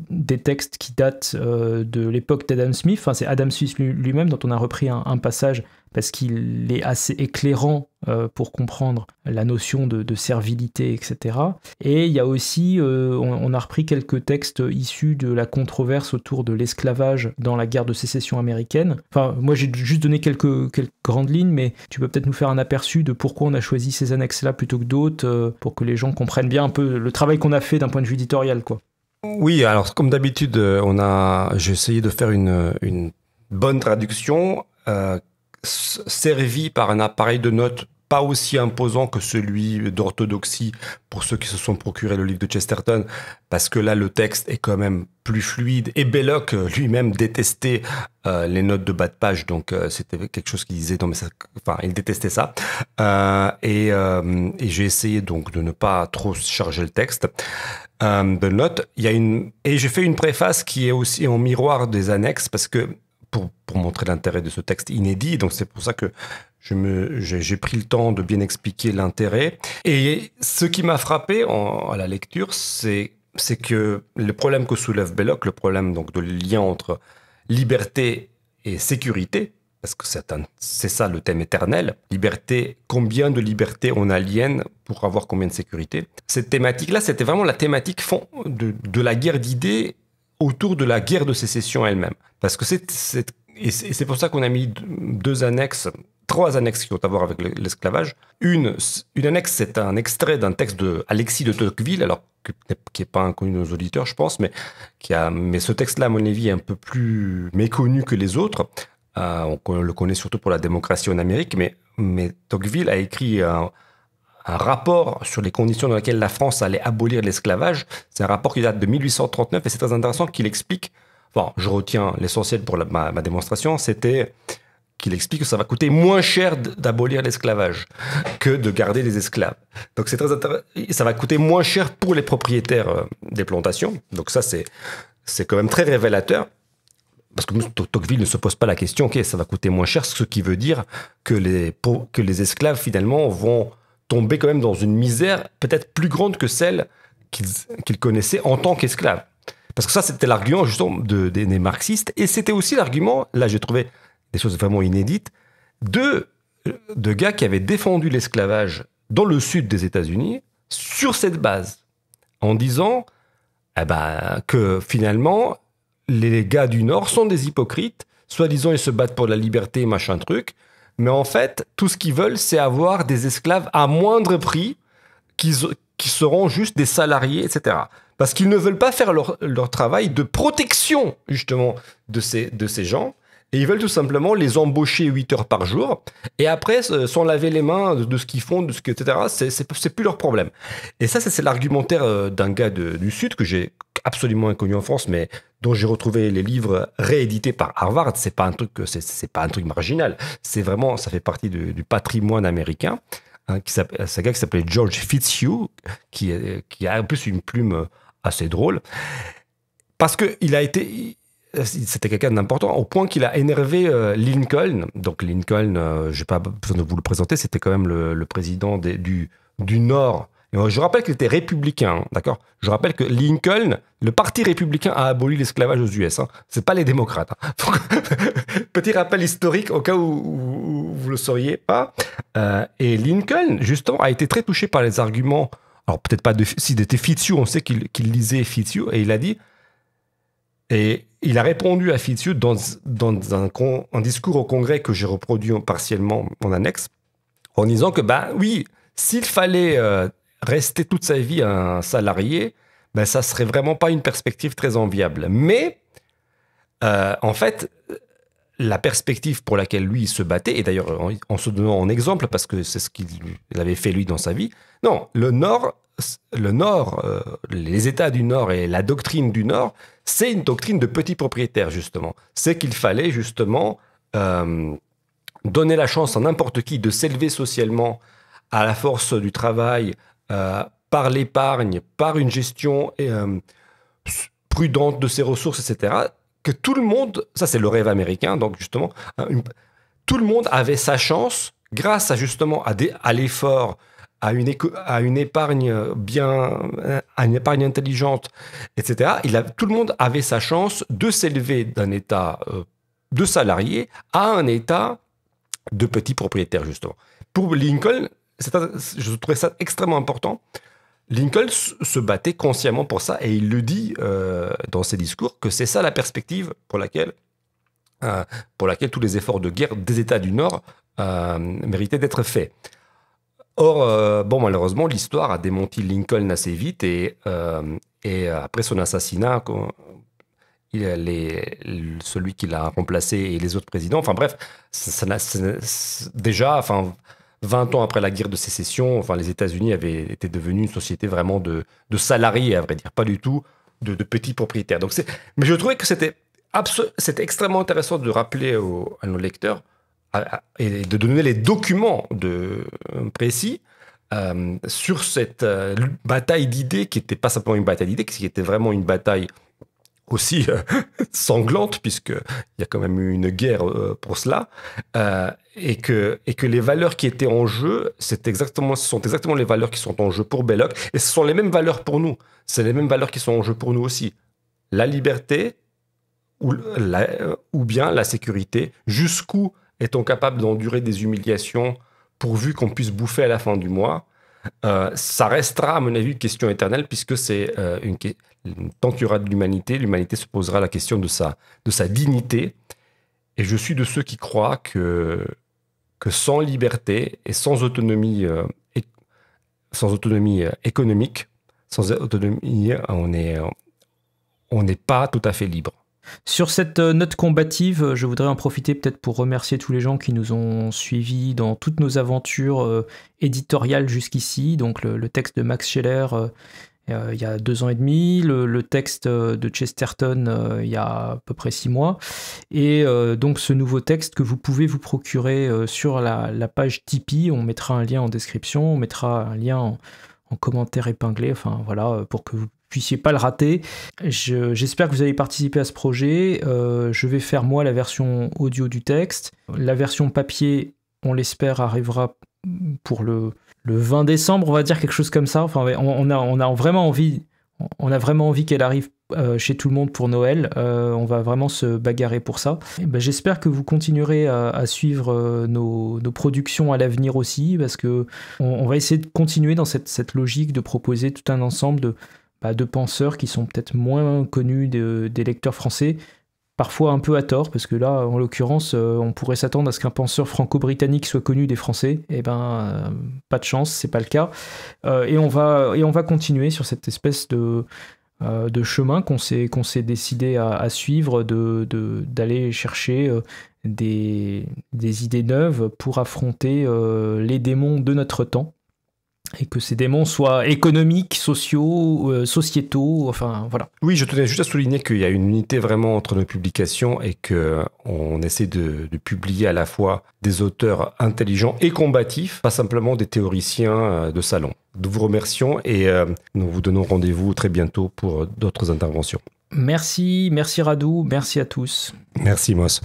des textes qui datent de l'époque d'Adam Smith. Enfin, c'est Adam Smith lui-même dont on a repris un passage parce qu'il est assez éclairant pour comprendre la notion de servilité, etc. Et il y a aussi, on a repris quelques textes issus de la controverse autour de l'esclavage dans la guerre de sécession américaine. Enfin, moi j'ai juste donné quelques grandes lignes, mais tu peux peut-être nous faire un aperçu de pourquoi on a choisi ces annexes-là plutôt que d'autres, pour que les gens comprennent bien un peu le travail qu'on a fait d'un point de vue éditorial, quoi. Oui, alors comme d'habitude, j'ai essayé de faire une bonne traduction, servi par un appareil de notes pas aussi imposant que celui d'orthodoxie pour ceux qui se sont procuré le livre de Chesterton, parce que là, le texte est quand même plus fluide. Et Belloc lui-même détestait les notes de bas de page, donc c'était quelque chose qu'il disait, non, mais il détestait ça. Et j'ai essayé donc de ne pas trop charger le texte de notes. Et j'ai fait une préface qui est aussi en miroir des annexes, parce que pour montrer l'intérêt de ce texte inédit. Donc c'est pour ça que j'ai pris le temps de bien expliquer l'intérêt. Et ce qui m'a frappé à la lecture, c'est que le problème que soulève Belloc, le problème donc de lien entre liberté et sécurité, parce que c'est ça le thème éternel, liberté, combien de liberté on aliène pour avoir combien de sécurité. Cette thématique-là, c'était vraiment la thématique de la guerre d'idées autour de la guerre de sécession elle-même. Parce que c'est pour ça qu'on a mis trois annexes qui ont à voir avec l'esclavage. Une annexe, c'est un extrait d'un texte de Alexis de Tocqueville, alors qui n'est pas inconnu de nos auditeurs, je pense, mais ce texte-là, à mon avis, est un peu plus méconnu que les autres. On le connaît surtout pour la démocratie en Amérique, mais Tocqueville a écrit un rapport sur les conditions dans lesquelles la France allait abolir l'esclavage. C'est un rapport qui date de 1839 et c'est très intéressant qu'il explique, je retiens l'essentiel pour ma démonstration, c'était qu'il explique que ça va coûter moins cher d'abolir l'esclavage que de garder les esclaves. Donc c'est très intéressant. Ça va coûter moins cher pour les propriétaires des plantations. Donc ça, c'est quand même très révélateur. Parce que Tocqueville ne se pose pas la question, ok, ça va coûter moins cher, ce qui veut dire que les esclaves, finalement, vont tomber quand même dans une misère peut-être plus grande que celle qu'ils connaissaient en tant qu'esclaves. Parce que ça, c'était l'argument justement des marxistes, et c'était aussi l'argument, là j'ai trouvé des choses vraiment inédites, de gars qui avaient défendu l'esclavage dans le sud des États-Unis sur cette base, en disant que finalement, les gars du Nord sont des hypocrites, soi-disant ils se battent pour la liberté, machin truc, mais en fait, tout ce qu'ils veulent, c'est avoir des esclaves à moindre prix, qui seront juste des salariés, etc. Parce qu'ils ne veulent pas faire leur travail de protection, justement, de ces gens, et ils veulent tout simplement les embaucher 8 heures par jour, et après, sans laver les mains de ce qu'ils font, etc., c'est plus leur problème. Et ça, c'est l'argumentaire d'un gars du Sud que j'ai absolument inconnu en France, mais dont j'ai retrouvé les livres réédités par Harvard. C'est pas un truc marginal. C'est vraiment, ça fait partie du patrimoine américain. C'est un gars qui s'appelait George Fitzhugh, qui a en plus une plume assez drôle, parce que c'était quelqu'un d'important, au point qu'il a énervé Lincoln. Donc Lincoln, je n'ai pas besoin de vous le présenter, c'était quand même le président du Nord. Et je rappelle qu'il était républicain, d'accord ? Je rappelle que Lincoln, le parti républicain, a aboli l'esclavage aux US. C'est pas les démocrates. Petit rappel historique au cas où vous le sauriez pas. Et Lincoln, justement, a été très touché par les arguments. Alors peut-être pas s'il était Fitzhugh, on sait qu'il lisait Fitzhugh, et il a dit Et il a répondu à Fitzhugh dans un discours au Congrès que j'ai reproduit partiellement en annexe, en disant que, oui, s'il fallait rester toute sa vie un salarié, ça serait vraiment pas une perspective très enviable. Mais, en fait, la perspective pour laquelle lui il se battait, et d'ailleurs en se donnant en exemple, parce que c'est ce qu'il avait fait lui dans sa vie, non, le Nord, les États du Nord et la doctrine du Nord, c'est une doctrine de petits propriétaires, justement. C'est qu'il fallait, justement, donner la chance à n'importe qui de s'élever socialement à la force du travail, par l'épargne, par une gestion prudente de ses ressources, etc., que tout le monde, ça c'est le rêve américain, donc justement, tout le monde avait sa chance grâce à justement à l'effort, à une épargne à une épargne intelligente, etc. Tout le monde avait sa chance de s'élever d'un état de salarié à un état de petit propriétaire, justement. Pour Lincoln, je trouvais ça extrêmement important. Lincoln se battait consciemment pour ça, et il le dit dans ses discours, que c'est ça la perspective pour laquelle tous les efforts de guerre des États du Nord méritaient d'être faits. Or, malheureusement, l'histoire a démenti Lincoln assez vite, et après son assassinat, celui qui l'a remplacé et les autres présidents, enfin bref, déjà, 20 ans après la guerre de sécession, les États-Unis étaient devenus une société vraiment de salariés, à vrai dire, pas du tout de petits propriétaires. Mais je trouvais que c'était extrêmement intéressant de rappeler à nos lecteurs et de donner les documents précis sur cette bataille d'idées, qui n'était pas simplement une bataille d'idées, qui était vraiment une bataille aussi sanglante, puisqu'il y a quand même eu une guerre pour cela, et que les valeurs qui étaient en jeu, ce sont exactement les valeurs qui sont en jeu pour Belloc, et ce sont les mêmes valeurs pour nous. C'est les mêmes valeurs qui sont en jeu pour nous aussi. La liberté ou bien la sécurité. Jusqu'où est-on capable d'endurer des humiliations pourvu qu'on puisse bouffer à la fin du mois? Ça restera, à mon avis, une question éternelle, puisque c'est tant qu'il y aura de l'humanité se posera la question de sa dignité. Et je suis de ceux qui croient que sans liberté et sans autonomie économique, sans autonomie, on n'est pas tout à fait libre. Sur cette note combative, je voudrais en profiter peut-être pour remercier tous les gens qui nous ont suivis dans toutes nos aventures éditoriales jusqu'ici. Donc le texte de Max Scheler il y a 2 ans et demi, le texte de Chesterton il y a à peu près 6 mois, et donc ce nouveau texte que vous pouvez vous procurer sur la page Tipeee. On mettra un lien en description, on mettra un lien en commentaire épinglé, pour que vous puissiez pas le rater. J'espère que vous avez participé à ce projet. Je vais faire moi la version audio du texte. La version papier, on l'espère, arrivera pour le 20 décembre, on va dire, quelque chose comme ça. On a vraiment envie qu'elle arrive chez tout le monde pour Noël. On va vraiment se bagarrer pour ça. J'espère que vous continuerez à suivre nos productions à l'avenir aussi, parce que on va essayer de continuer dans cette logique de proposer tout un ensemble de penseurs qui sont peut-être moins connus des lecteurs français, parfois un peu à tort, parce que là, en l'occurrence, on pourrait s'attendre à ce qu'un penseur franco-britannique soit connu des Français. Pas de chance, c'est pas le cas. Et on va continuer sur cette espèce de chemin qu'on s'est décidé à suivre, d'aller chercher des idées neuves pour affronter les démons de notre temps. Et que ces démons soient économiques, sociaux, sociétaux, voilà. Oui, je tenais juste à souligner qu'il y a une unité vraiment entre nos publications, et qu'on essaie de publier à la fois des auteurs intelligents et combatifs, pas simplement des théoriciens de salon. Nous vous remercions, et nous vous donnons rendez-vous très bientôt pour d'autres interventions. Merci Radou, merci à tous. Merci Moss.